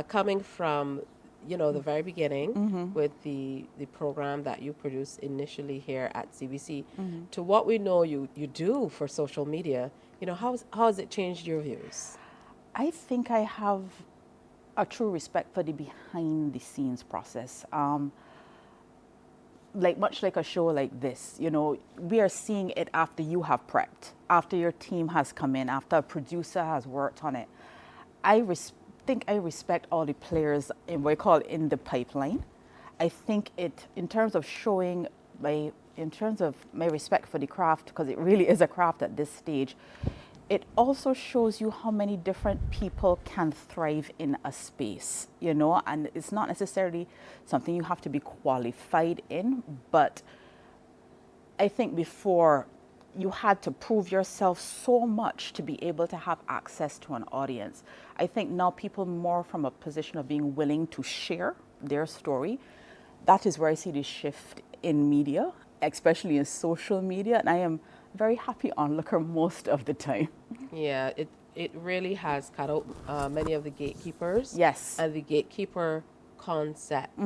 Coming from, you know, the very beginning with the program that you produced initially here at CBC to what we know you do for social media, you know, how has it changed your views? I think I have a true respect for the behind the scenes process. Like much like a show like this, you know, we are seeing it after you have prepped, after your team has come in, after a producer has worked on it. I think I respect all the players in what I call in the pipeline. I think it, in terms of showing in terms of my respect for the craft, because it really is a craft at this stage, it also shows you how many different people can thrive in a space, you know, and it's not necessarily something you have to be qualified in, but I think before you had to prove yourself so much to be able to have access to an audience. I think now people more from a position of being willing to share their story. That is where I see the shift in media, especially in social media, and I am very happy onlooker most of the time. Yeah, it really has cut out many of the gatekeepers. Yes. And the gatekeeper concept,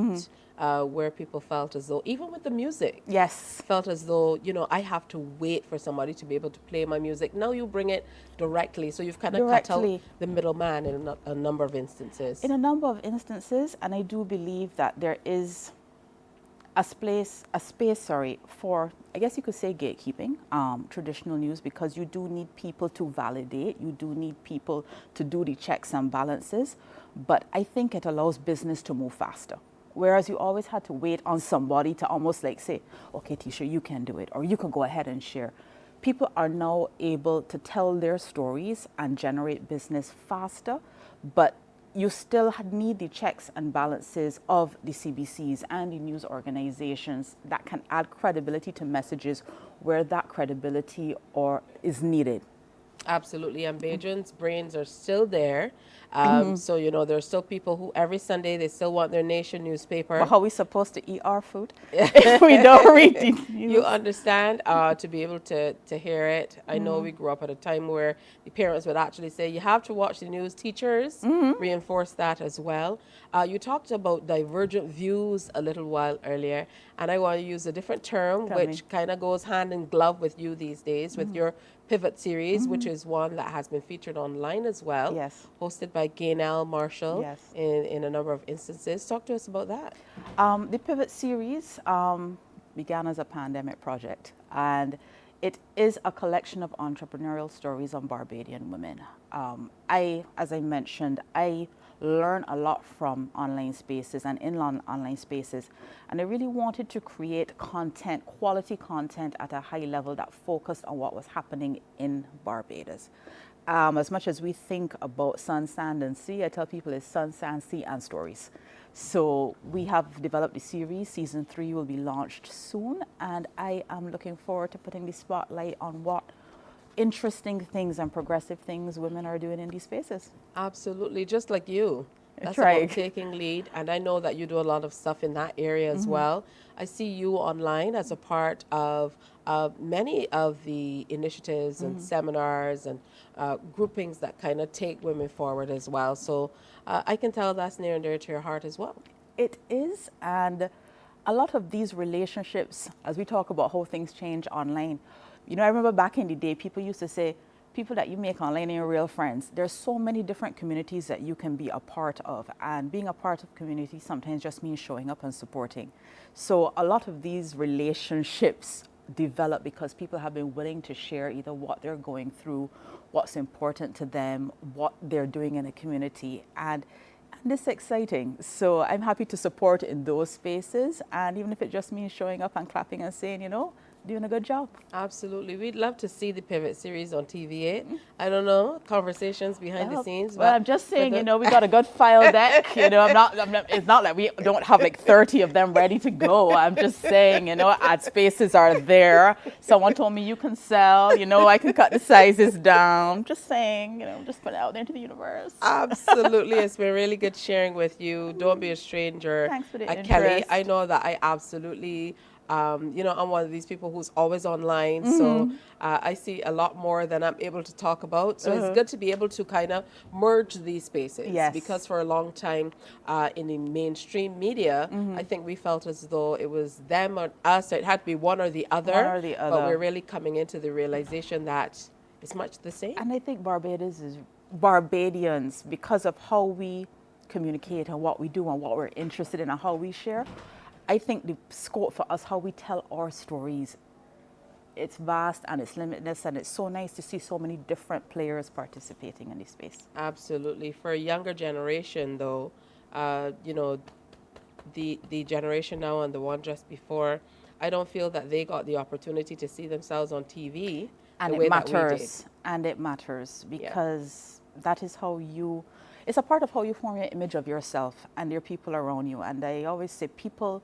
where people felt as though, even with the music, yes, felt as though, you know, I have to wait for somebody to be able to play my music. Now you bring it directly, so you've kind of cut out the middleman in a number of instances. In a number of instances, and I do believe that there is a space, for, I guess you could say, gatekeeping, traditional news, because you do need people to validate, you do need people to do the checks and balances, but I think it allows business to move faster. Whereas you always had to wait on somebody to almost like say, okay, Tisha, you can do it, or you can go ahead and share. People are now able to tell their stories and generate business faster, but you still need the checks and balances of the CBCs and the news organizations that can add credibility to messages where that credibility is needed. Absolutely, and Bajans' brains are still there. So, you know, there's still people who every Sunday they still want their nation newspaper. But how are we supposed to eat our food if we don't read the news? You understand, to be able to hear it. I know we grew up at a time where the parents would actually say, you have to watch the news. Teachers reinforce that as well. You talked about divergent views a little while earlier, and I want to use a different term, which kind of goes hand in glove with you these days, with your Pivot series, which is one that has been featured online as well. Yes. Hosted by Garnet Marshall. Yes. In a number of instances. Talk to us about that. The Pivot series began as a pandemic project, and it is a collection of entrepreneurial stories on Barbadian women. As I mentioned, I learn a lot from online spaces and in online spaces, and I really wanted to create content, quality content at a high level that focused on what was happening in Barbados. As much as we think about sun, sand, and sea, I tell people it's sun, sand, sea, and stories. So we have developed the series. Season 3 will be launched soon, and I am looking forward to putting the spotlight on what interesting things and progressive things women are doing in these spaces. Absolutely, just like you. That's right. About taking lead, and I know that you do a lot of stuff in that area as well. I see you online as a part of many of the initiatives and seminars and groupings that kind of take women forward as well. So I can tell that's near and dear to your heart as well. It is, and a lot of these relationships, as we talk about how things change online, you know, I remember back in the day, people used to say, people that you make online are your real friends. There's so many different communities that you can be a part of, and being a part of community sometimes just means showing up and supporting. So a lot of these relationships develop because people have been willing to share either what they're going through, what's important to them, what they're doing in a community, and it's exciting. So I'm happy to support in those spaces, and even if it just means showing up and clapping and saying, you know, doing a good job. Absolutely. We'd love to see the Pivot series on TV8. I don't know, conversations behind the scenes. Well, I'm just saying, we got a good file deck. I'm not, it's not like we don't have like 30 of them ready to go. I'm just saying, ad spaces are there. Someone told me you can sell, I can cut the sizes down. Just saying, just put it out there into the universe. Absolutely. It's been really good sharing with you. Don't be a stranger. Thanks for the interest. Kelly, I know that I absolutely... I'm one of these people who's always online, so I see a lot more than I'm able to talk about. So it's good to be able to kind of merge these spaces. Yes. Because for a long time in the mainstream media, I think we felt as though it was them or us. It had to be one or the other. One or the other. But we're really coming into the realization that it's much the same. And I think Barbadians, because of how we communicate and what we do and what we're interested in and how we share, I think the scope for us, how we tell our stories, it's vast and it's limitless, and it's so nice to see so many different players participating in this space. Absolutely. For a younger generation, though, the generation now and the one just before, I don't feel that they got the opportunity to see themselves on TV. And the way it matters. That we did. And it matters because that is how you... It's a part of how you form your image of yourself and your people around you. And I always say people,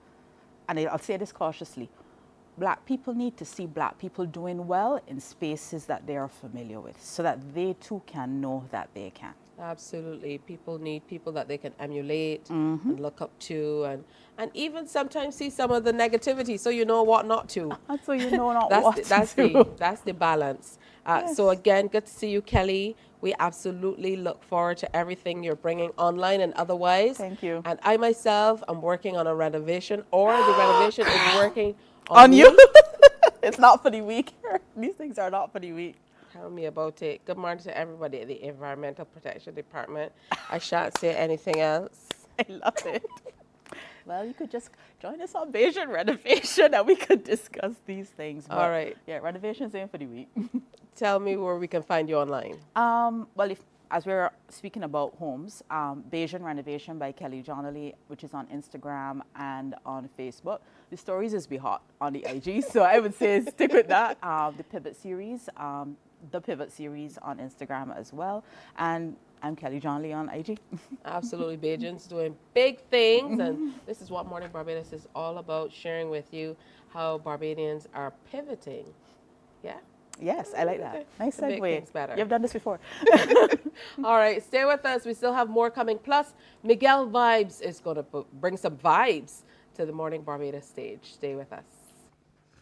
and I'll say this cautiously, Black people need to see Black people doing well in spaces that they are familiar with so that they too can know that they can. Absolutely. People need people that they can emulate and look up to and even sometimes see some of the negativity so you know what not to. So you know not that's what the, to that's do. That's the balance. Yes. So again, good to see you, Kelly. We absolutely look forward to everything you're bringing online and otherwise. Thank you. And I myself am working on a renovation, or the renovation is working on you. It's not for the weak. These things are not for the weak. Tell me about it. Good morning to everybody at the Environmental Protection Department. I shan't say anything else. I love it. Well, you could just join us on Bayesian renovation and we could discuss these things. But all right. Yeah, renovation's in for the week. Tell me where we can find you online. Well, as we're speaking about homes, Bayesian Renovation by Kelly Johnley, which is on Instagram and on Facebook. The stories is be hot on the IG, so I would say stick with that. The Pivot series on Instagram as well. And I'm Kelly Johnley on IG. Absolutely. Bayesian's doing big things. And this is what Mornin Barbados is all about, sharing with you how Barbadians are pivoting. Yeah? Yes, I like that. Nice to make segue. things better. You've done this before. All right, stay with us. We still have more coming. Plus, Miguel Vibes is going to bring some vibes to the Mornin Barbados stage. Stay with us.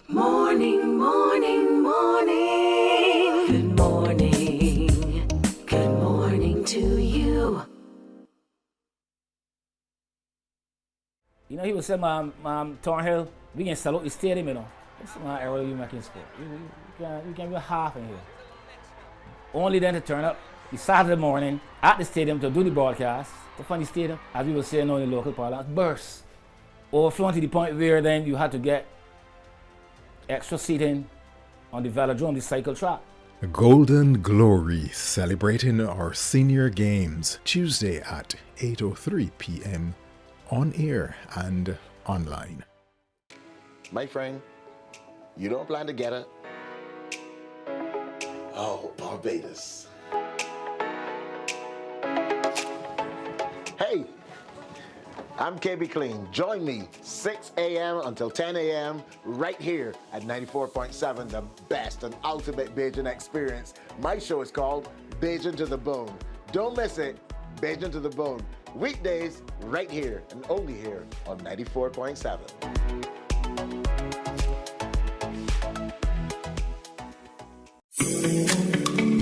Morning, morning, morning. Good morning. Good morning to you. He was saying, Thornhill, we can sell out the stadium, This is my area you making sport. You can be half in here. Only then to turn up the Saturday morning at the stadium to do the broadcast. The funny stadium, as we were saying on the local parlance, burst. Overflowing to the point where then you had to get extra seating on the velodrome, the cycle track. Golden Glory, celebrating our senior games, Tuesday at 8:03 p.m. on air and online. My friend, you don't plan to get it? Oh, Barbados. Hey, I'm KB Clean. Join me 6 a.m. until 10 a.m. right here at 94.7, the best and ultimate Bajan experience. My show is called Bajan to the Bone. Don't miss it, Bajan to the Bone. Weekdays right here and only here on 94.7.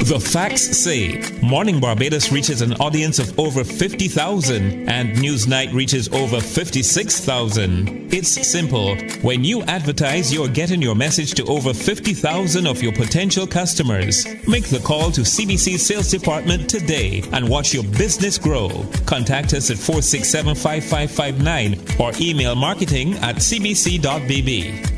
The facts say Morning Barbados reaches an audience of over 50,000 and Newsnight reaches over 56,000. It's simple. When you advertise, you're getting your message to over 50,000 of your potential customers. Make the call to CBC Sales Department today and watch your business grow. Contact us at 467-5559 or email marketing@cbc.bb.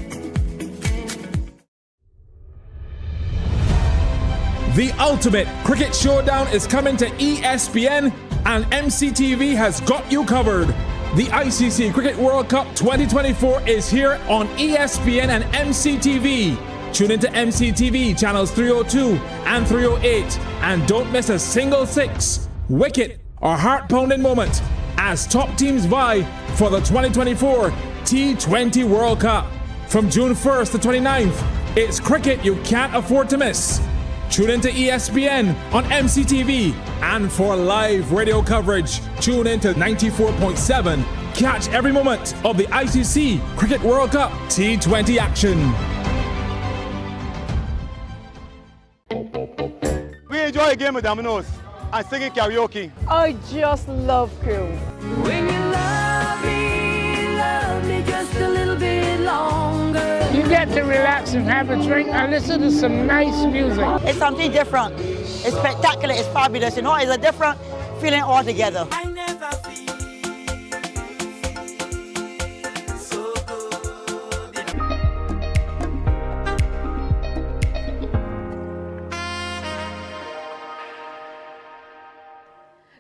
The ultimate cricket showdown is coming to ESPN, and MCTV has got you covered. The ICC Cricket World Cup 2024 is here on ESPN and MCTV. Tune into MCTV channels 302 and 308 and don't miss a single six, wicket or heart-pounding moment as top teams vie for the 2024 T20 World Cup. From June 1st to 29th, it's cricket you can't afford to miss. Tune into ESPN on MCTV, and for live radio coverage, tune into 94.7. Catch every moment of the ICC Cricket World Cup T20 action. We enjoy a game of dominoes and singing karaoke. I just love crew. When you love me just a little bit longer. You get to relax and have a drink and listen to some nice music. It's something different. It's spectacular. It's fabulous. You know, it's a different feeling altogether.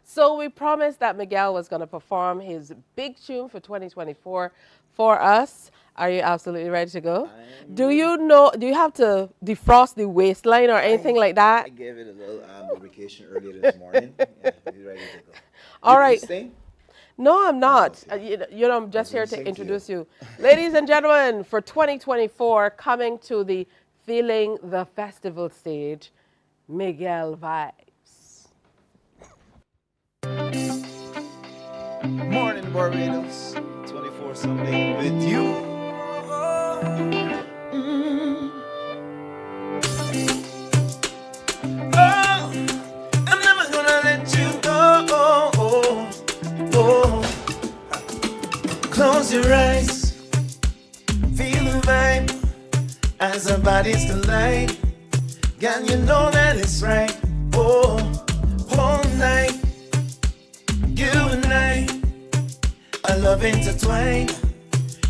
So we promised that Miguel was going to perform his big tune for 2024 for us. Are you absolutely ready to go? Do you have to defrost the waistline or anything like that? I gave it a little lubrication earlier this morning. Yeah, he's ready to go. All right. Staying? No, I'm not. I'm just here to introduce you. Ladies and gentlemen, for 2024, coming to the Feeling the Festival stage, Miguel Vibes. Mornin Barbados, 24 Sunday with you. Oh, I'm never gonna let you go. Close your eyes, feel the vibe as our bodies collide. Girl, you know that it's right. Oh, all night. You and I, our love intertwined.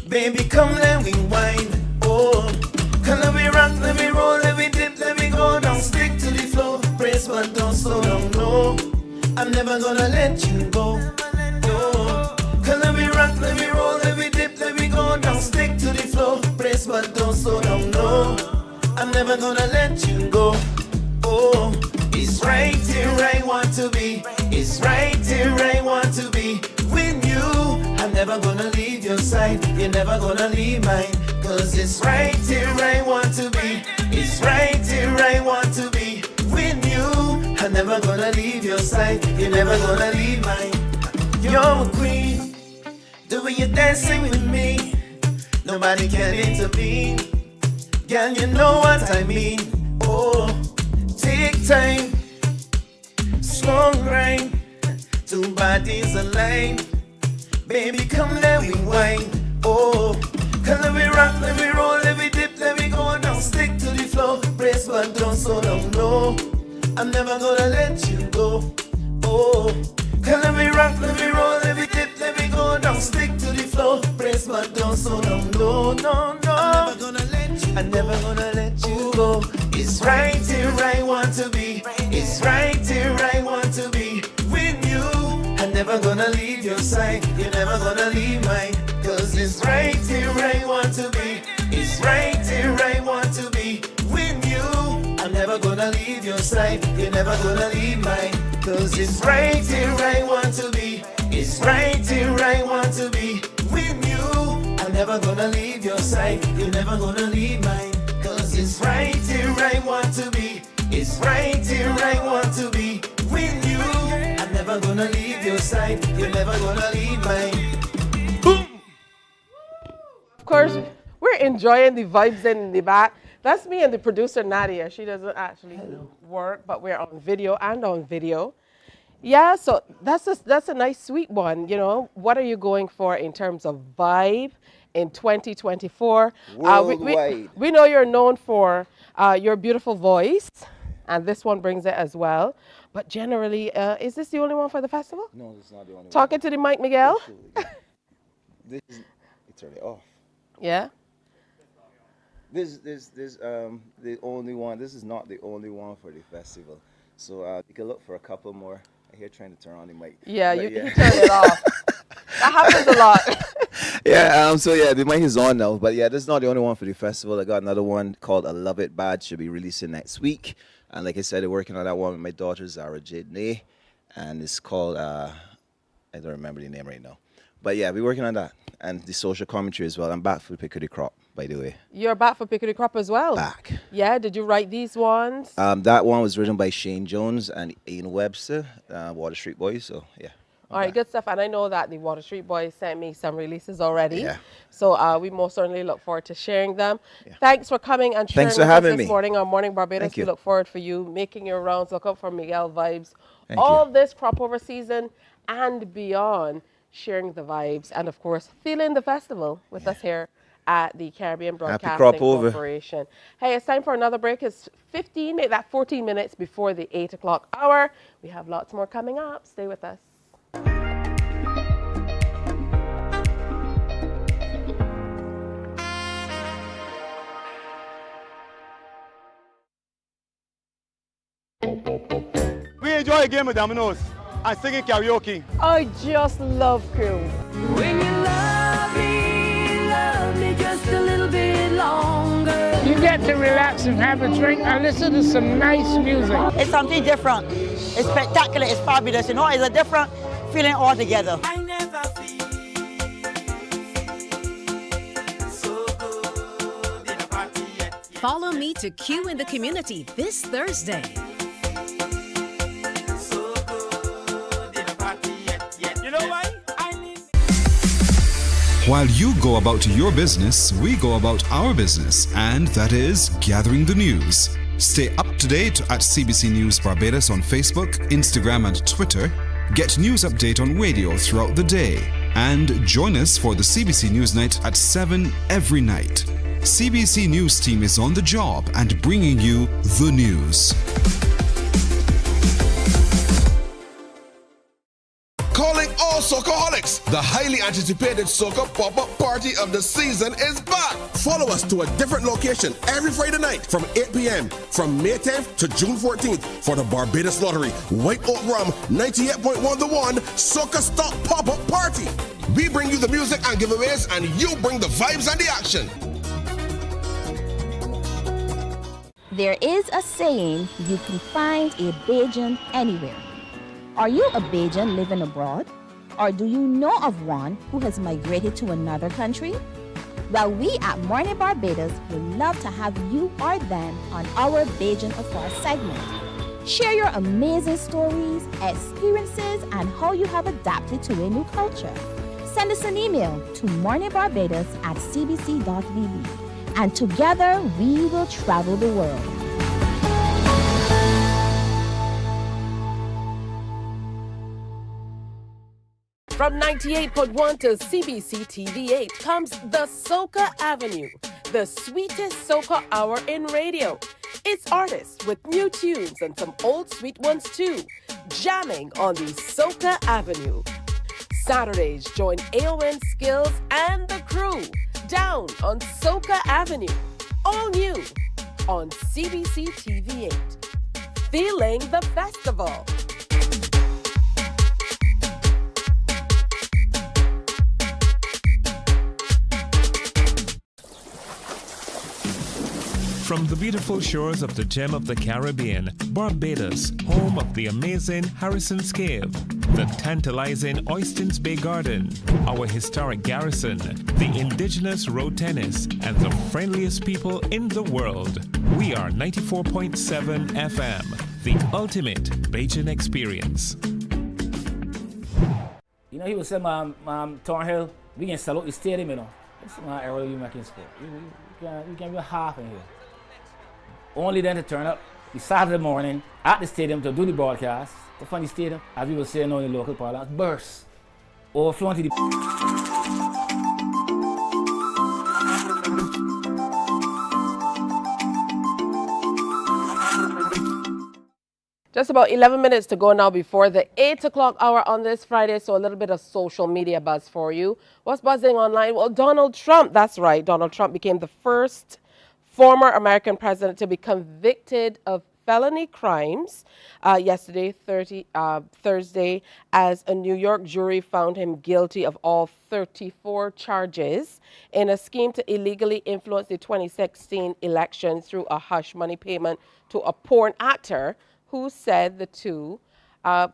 Baby, come let me wine. Oh, come let me rock, let me roll, let me dip, let me go down. Stick to the floor, brace but don't slow down, no. I'm never gonna let you go. Oh, come let me rock, let me roll, let me dip, let me go down. Stick to the floor, brace but don't slow down, no. I'm never gonna let you go. Oh, it's right here I want to be. It's right here I want to be with you. I'm never gonna leave your side. You're never gonna leave mine. Cause it's right here I want to be. It's right here I want to be with you. I'm never gonna leave your side. You're never gonna leave mine. You're a queen. Doing your dancing with me. Nobody can intervene. Girl, you know what I mean. Oh, take time. Slow grind, two bodies aligned. Baby, come let me wine. Oh, come let me rock, let me roll, let me dip, let me go down. Stick to the floor, brace but don't slow down, no. I'm never gonna let you go. Oh, come let me rock, let me roll, let me dip, let me go down. Stick to the floor, brace but don't slow down, no, no, no. I'm never gonna let you go. It's right here I want to be. It's right here I want to be with you. I'm never gonna leave your side. You're never gonna leave mine. Cause it's right here I want to be. It's right here I want to be with you. I'm never gonna leave your side. You're never gonna leave mine. Cause it's right here I want to be. It's right here I want to be with you. I'm never gonna leave your side. You're never gonna leave mine. Cause it's right here I want to be. It's right here I want to be with you. I'm never gonna leave your side. You're never gonna leave mine. Boom! Of course, we're enjoying the vibes in the back. That's me and the producer, Nadia. She doesn't actually work, but we're on video and on video. Yeah, so that's a nice sweet one, you know. What are you going for in terms of vibe in 2024? We know you're known for your beautiful voice, and this one brings it as well. But generally, is this the only one for the festival? No, it's not the only one. Talking to the mic, Miguel. It's already off. Yeah. This the only one. This is not the only one for the festival. So you can look for a couple more. I hear trying to turn on the mic. Yeah, but you turn it off. happens a lot. Yeah, so yeah, the mic is on now. But yeah, this is not the only one for the festival. I got another one called I Love It Bad. Should be releasing next week. And like I said, I'm working on that one with my daughter, Zara Jidney. And it's called, I don't remember the name right now. But yeah, we're working on that. And the social commentary as well. I'm back for Pick of the Crop, by the way. You're back for Pick of the Crop as well? Back. Yeah, did you write these ones? That one was written by Shane Jones and Ian Webster, Water Street Boys. So yeah. All right, good stuff. And I know that the Water Street Boys sent me some releases already. Yeah. So we most certainly look forward to sharing them. Yeah. Thanks for coming and sharing with us this me. morning on Morning Barbados. Thank you. We look forward for you making your rounds. Look up for Miguel Vibes. Thank all you. this Cropover season and beyond, sharing the vibes and, of course, feeling the festival with us here at the Caribbean Broadcasting Corporation. Hey, it's time for another break. It's 14 minutes before the 8 o'clock hour. We have lots more coming up. Stay with us. We enjoy a game of dominoes and singing karaoke. I just love crew. When you love me just a little bit longer. You get to relax and have a drink and listen to some nice music. It's something different. It's spectacular. It's fabulous. You know, it's a different feeling altogether. I never feel so good in a party yet. Follow me to Q in the Community this Thursday. You know why? While you go about your business, we go about our business, and that is gathering the news. Stay up to date at CBC News Barbados on Facebook, Instagram, and Twitter. Get news update on radio throughout the day. And join us for the CBC News Night at 7 every night. CBC News team is on the job and bringing you the news. Calling all Soccerholics! The highly anticipated Soca pop-up party of the season is back! Follow us to a different location every Friday night from 8 p.m. from May 10th to June 14th for the Barbados Lottery White Oak Rum 98.1 The One Soca Stock pop-up party. We bring you the music and giveaways, and you bring the vibes and the action. There is a saying, you can find a Bajan anywhere. Are you a Bajan living abroad? Or do you know of one who has migrated to another country? Well, we at Mornin Barbados would love to have you or them on our Bajan Affair segment. Share your amazing stories, experiences, and how you have adapted to a new culture. Send us an email to morninbarbados@cbc.vb, and together we will travel the world. From 98.1 to CBC TV8 comes the Soca Avenue, the sweetest soca hour in radio. It's artists with new tunes and some old sweet ones too, jamming on the Soca Avenue. Saturdays, join AON Skills and the crew down on Soca Avenue, all new on CBC TV8. Feeling the festival. From the beautiful shores of the gem of the Caribbean, Barbados, home of the amazing Harrison's Cave, the tantalizing Oystins Bay Garden, our historic garrison, the indigenous road tennis, and the friendliest people in the world. We are 94.7 FM, the ultimate Bajan experience. You know, he was saying, Thornhill, we can sell out the stadium, you know. This is my area you making sport. You can be half in here. Only then to turn up the Saturday morning at the stadium to do the broadcast. The funny stadium, as we will say now in the local parlance, burst, overflowing to the... Just about 11 minutes to go now before the 8 o'clock hour on this Friday, so a little bit of social media buzz for you. What's buzzing online? Well, Donald Trump, that's right. Donald Trump became the first former American president to be convicted of felony crimes yesterday, Thursday, as a New York jury found him guilty of all 34 charges in a scheme to illegally influence the 2016 election through a hush money payment to a porn actor who said the two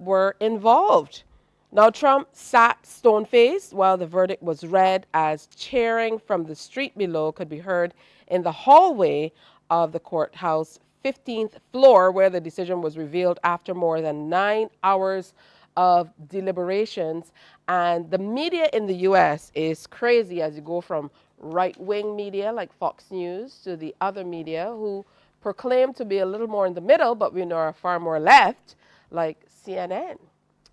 were involved. Now, Trump sat stone-faced while the verdict was read, as cheering from the street below could be heard in the hallway of the courthouse 15th floor, where the decision was revealed after more than 9 hours of deliberations. And the media in the U.S. is crazy as you go from right-wing media like Fox News to the other media who proclaim to be a little more in the middle, but we know are far more left, like CNN.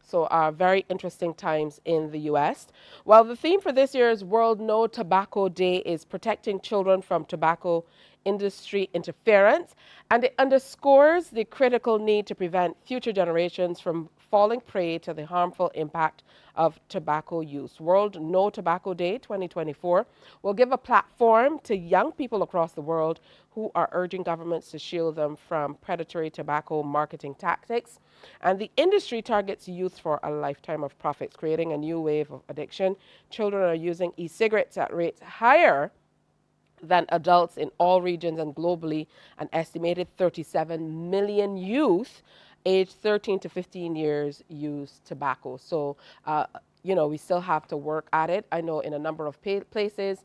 So very interesting times in the U.S. Well, the theme for this year's World No Tobacco Day is protecting children from tobacco industry interference, and it underscores the critical need to prevent future generations from falling prey to the harmful impact of tobacco use. World No Tobacco Day 2024 will give a platform to young people across the world who are urging governments to shield them from predatory tobacco marketing tactics. And the industry targets youth for a lifetime of profits, creating a new wave of addiction. Children are using e-cigarettes at rates higher than adults in all regions and globally. An estimated 37 million youth aged 13 to 15 years use tobacco. So, you know, we still have to work at it. I know in a number of places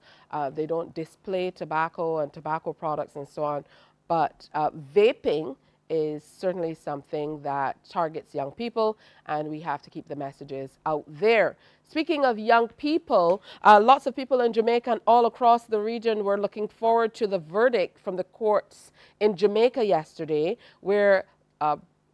they don't display tobacco and tobacco products and so on, but vaping is certainly something that targets young people, and we have to keep the messages out there. Speaking of young people, lots of people in Jamaica and all across the region were looking forward to the verdict from the courts in Jamaica yesterday, where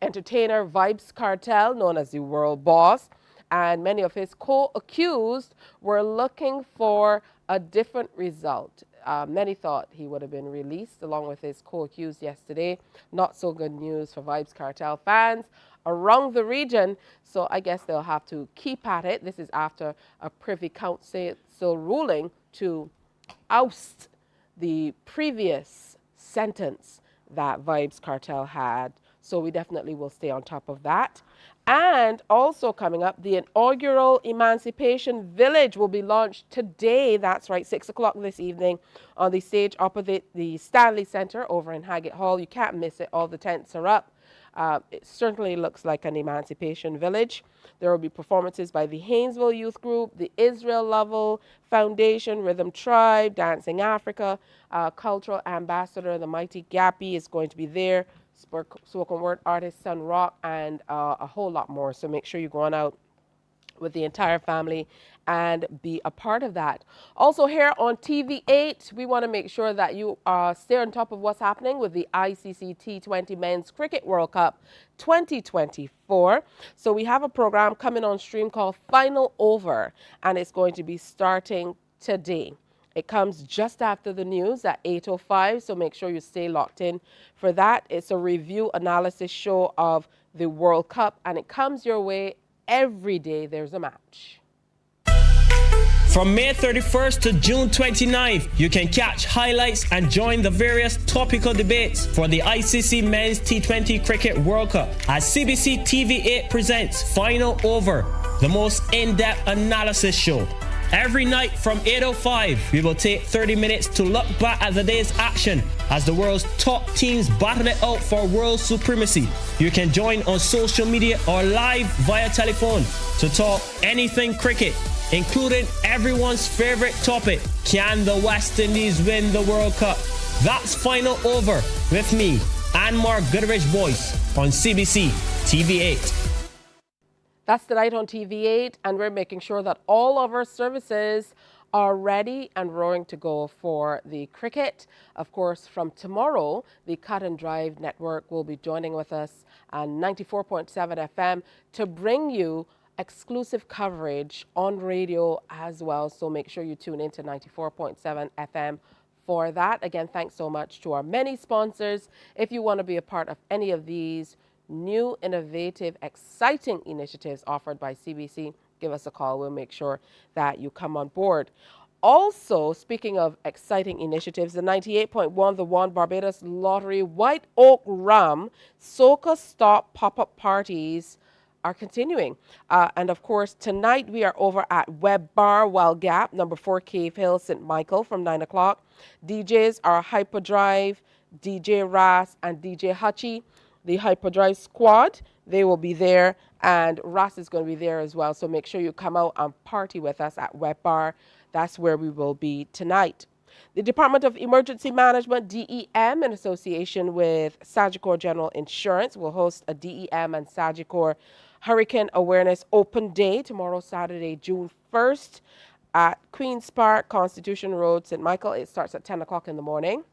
entertainer Vibes Cartel, known as the World Boss, and many of his co-accused were looking for a different result. Many thought he would have been released along with his co-accused yesterday. Not so good news for Vibes Cartel fans around the region, so I guess they'll have to keep at it. This is after a Privy Council ruling to oust the previous sentence that Vibes Cartel had. So we definitely will stay on top of that. And also coming up, the inaugural Emancipation Village will be launched today. That's right, 6 o'clock this evening on the stage opposite the Stanley Center over in Haggett Hall. You can't miss it. All the tents are up. It certainly looks like an Emancipation Village. There will be performances by the Haynesville Youth Group, the Israel Level Foundation, Rhythm Tribe, Dancing Africa, Cultural Ambassador, the Mighty Gappy is going to be there. Spoken word artist Sun Rock, and a whole lot more. So make sure you go on out with the entire family and be a part of that. Also here on TV8, we want to make sure that you stay on top of what's happening with the ICC T20 Men's Cricket World Cup 2024. So we have a program coming on stream called Final Over, and it's going to be starting today. It comes just after the news at 8:05, so make sure you stay locked in for that. It's a review analysis show of the World Cup, and it comes your way every day there's a match. From May 31st to June 29th, you can catch highlights and join the various topical debates for the ICC Men's T20 Cricket World Cup as CBC TV8 presents Final Over, the most in-depth analysis show. Every night from 8:05, we will take 30 minutes to look back at the day's action as the world's top teams battle it out for world supremacy. You can join on social media or live via telephone to talk anything cricket, including everyone's favorite topic: can the West Indies win the World Cup? That's Final Over with me, Anmar Goodrich Boyce, on CBC TV8. That's tonight on TV8, and we're making sure that all of our services are ready and roaring to go for the cricket. Of course, from tomorrow, the Cut and Drive Network will be joining with us on 94.7 FM to bring you exclusive coverage on radio as well. So make sure you tune into 94.7 FM for that. Again, thanks so much to our many sponsors. If you want to be a part of any of these new, innovative, exciting initiatives offered by CBC, give us a call. We'll make sure that you come on board. Also, speaking of exciting initiatives, the 98.1 The One Barbados Lottery White Oak Rum Soca Stop pop-up parties are continuing. And of course, tonight we are over at Web Bar Wild Gap, number 4 Cave Hill, St. Michael from 9 o'clock. DJs are Hyperdrive, DJ Ras, and DJ Hutchie. The Hyperdrive squad, they will be there, and Ras is going to be there as well. So make sure you come out and party with us at Web Bar. That's where we will be tonight. The Department of Emergency Management, DEM, in association with Sagicor General Insurance, will host a DEM and Sagicor Hurricane Awareness Open Day tomorrow, Saturday, June 1st at Queen's Park, Constitution Road, St. Michael. It starts at 10 o'clock in the morning.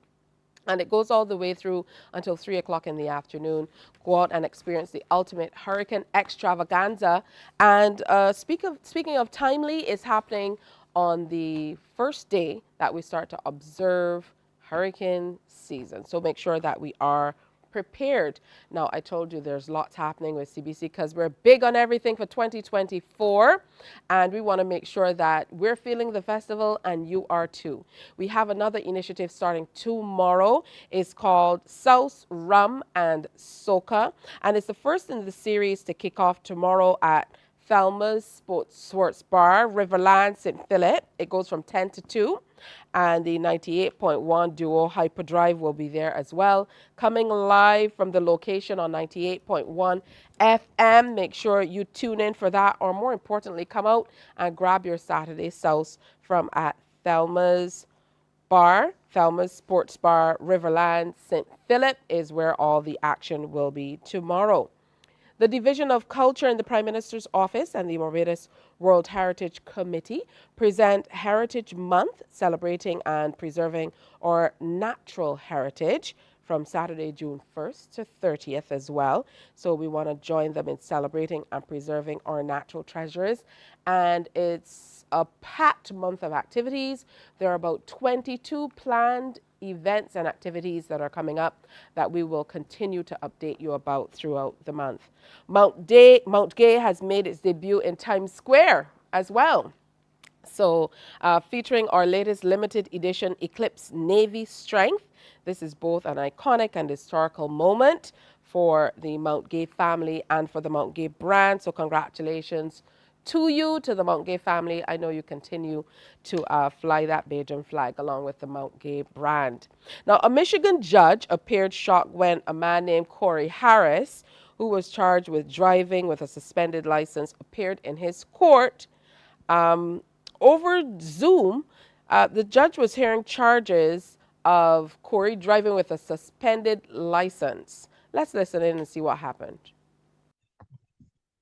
And it goes all the way through until 3 o'clock in the afternoon. Go out and experience the ultimate hurricane extravaganza. And speaking of timely, it's happening on the first day that we start to observe hurricane season. So make sure that we are prepared. Now, I told you there's lots happening with CBC because we're big on everything for 2024, and we want to make sure that we're feeling the festival and you are too. We have another initiative starting tomorrow. It's called South Rum and Soca, and it's the first in the series to kick off tomorrow at Thelma's Sports Bar, Riverland, St. Philip. It goes from 10 to 2. And the 98.1 duo Hyperdrive will be there as well. Coming live from the location on 98.1 FM. Make sure you tune in for that, or more importantly, come out and grab your Saturday South from at Thelma's Bar, Thelma's Sports Bar, Riverland, St. Philip is where all the action will be tomorrow. The Division of Culture in the Prime Minister's Office and the Barbados World Heritage Committee present Heritage Month, celebrating and preserving our natural heritage from Saturday, June 1st to 30th as well. So we want to join them in celebrating and preserving our natural treasures. And it's a packed month of activities. There are about 22 planned events and activities that are coming up that we will continue to update you about throughout the month. Mount Gay has made its debut in Times Square as well. So featuring our latest limited edition Eclipse Navy Strength. This is both an iconic and historical moment for the Mount Gay family and for the Mount Gay brand. So congratulations to you, to the Mount Gay family. I know you continue to fly that Bajan flag along with the Mount Gay brand. Now, a Michigan judge appeared shocked when a man named Corey Harris, who was charged with driving with a suspended license, appeared in his court over Zoom. The judge was hearing charges of Corey driving with a suspended license. Let's listen in and see what happened.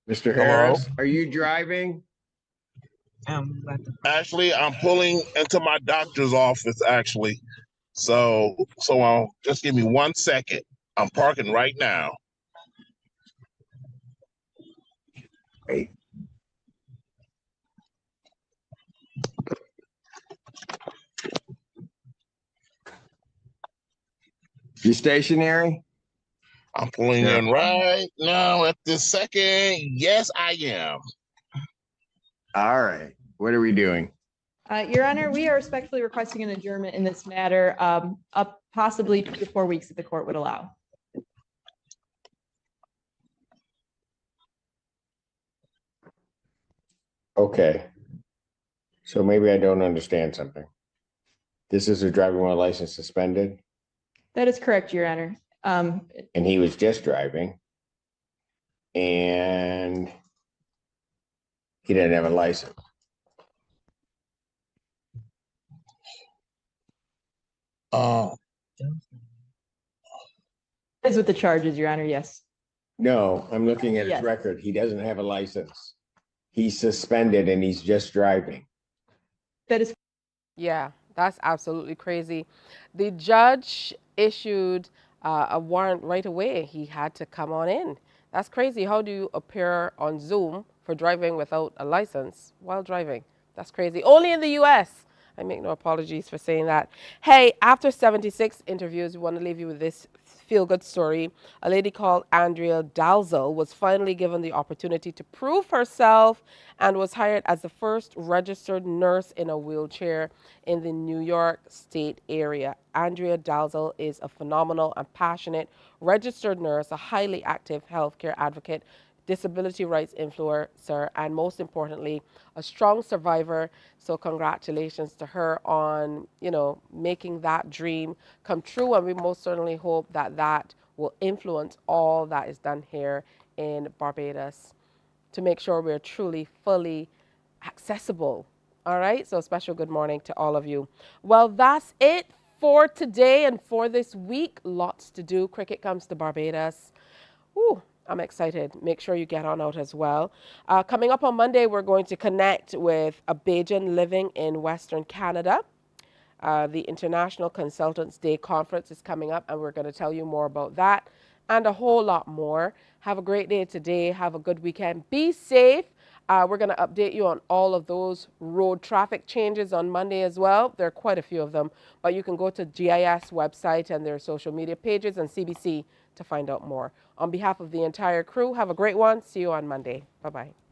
Mr. Harris, are you driving? Actually, I'm pulling into my doctor's office, actually. So just give me 1 second. I'm parking right now. Wait. You stationary? I'm pulling in right now at this second. Yes, I am. All right. What are we doing? Your Honor, we are respectfully requesting an adjournment in this matter, up possibly 2 to 4 weeks if the court would allow. Okay. So maybe I don't understand something. This is a driving while license suspended? That is correct, Your Honor. And he was just driving. And he didn't have a license. Is with the charges, Your Honor, yes. No, I'm looking at Yes. his record. He doesn't have a license. He's suspended and he's just driving. That is. Yeah, that's absolutely crazy. The judge issued a warrant right away. He had to come on in. That's crazy. How do you appear on Zoom for driving without a license while driving? That's crazy. Only in the U.S. I make no apologies for saying that. Hey, after 76 interviews, we want to leave you with this feel-good story. A lady called Andrea Dalzell was finally given the opportunity to prove herself and was hired as the first registered nurse in a wheelchair in the New York State area. Andrea Dalzell is a phenomenal and passionate registered nurse, a highly active healthcare advocate, disability rights influencer, and most importantly, a strong survivor. So congratulations to her on, making that dream come true. And we most certainly hope that that will influence all that is done here in Barbados to make sure we're truly, fully accessible. All right. So a special good morning to all of you. Well, that's it for today and for this week. Lots to do. Cricket comes to Barbados. Ooh, I'm excited. Make sure you get on out as well. Coming up on Monday, we're going to connect with a Bajan living in Western Canada. The International Consultants Day Conference is coming up, and we're going to tell you more about that and a whole lot more. Have a great day today. Have a good weekend. Be safe. We're going to update you on all of those road traffic changes on Monday as well. There are quite a few of them, but you can go to GIS website and their social media pages and CBC to find out more. On behalf of the entire crew, have a great one. See you on Monday. Bye-bye.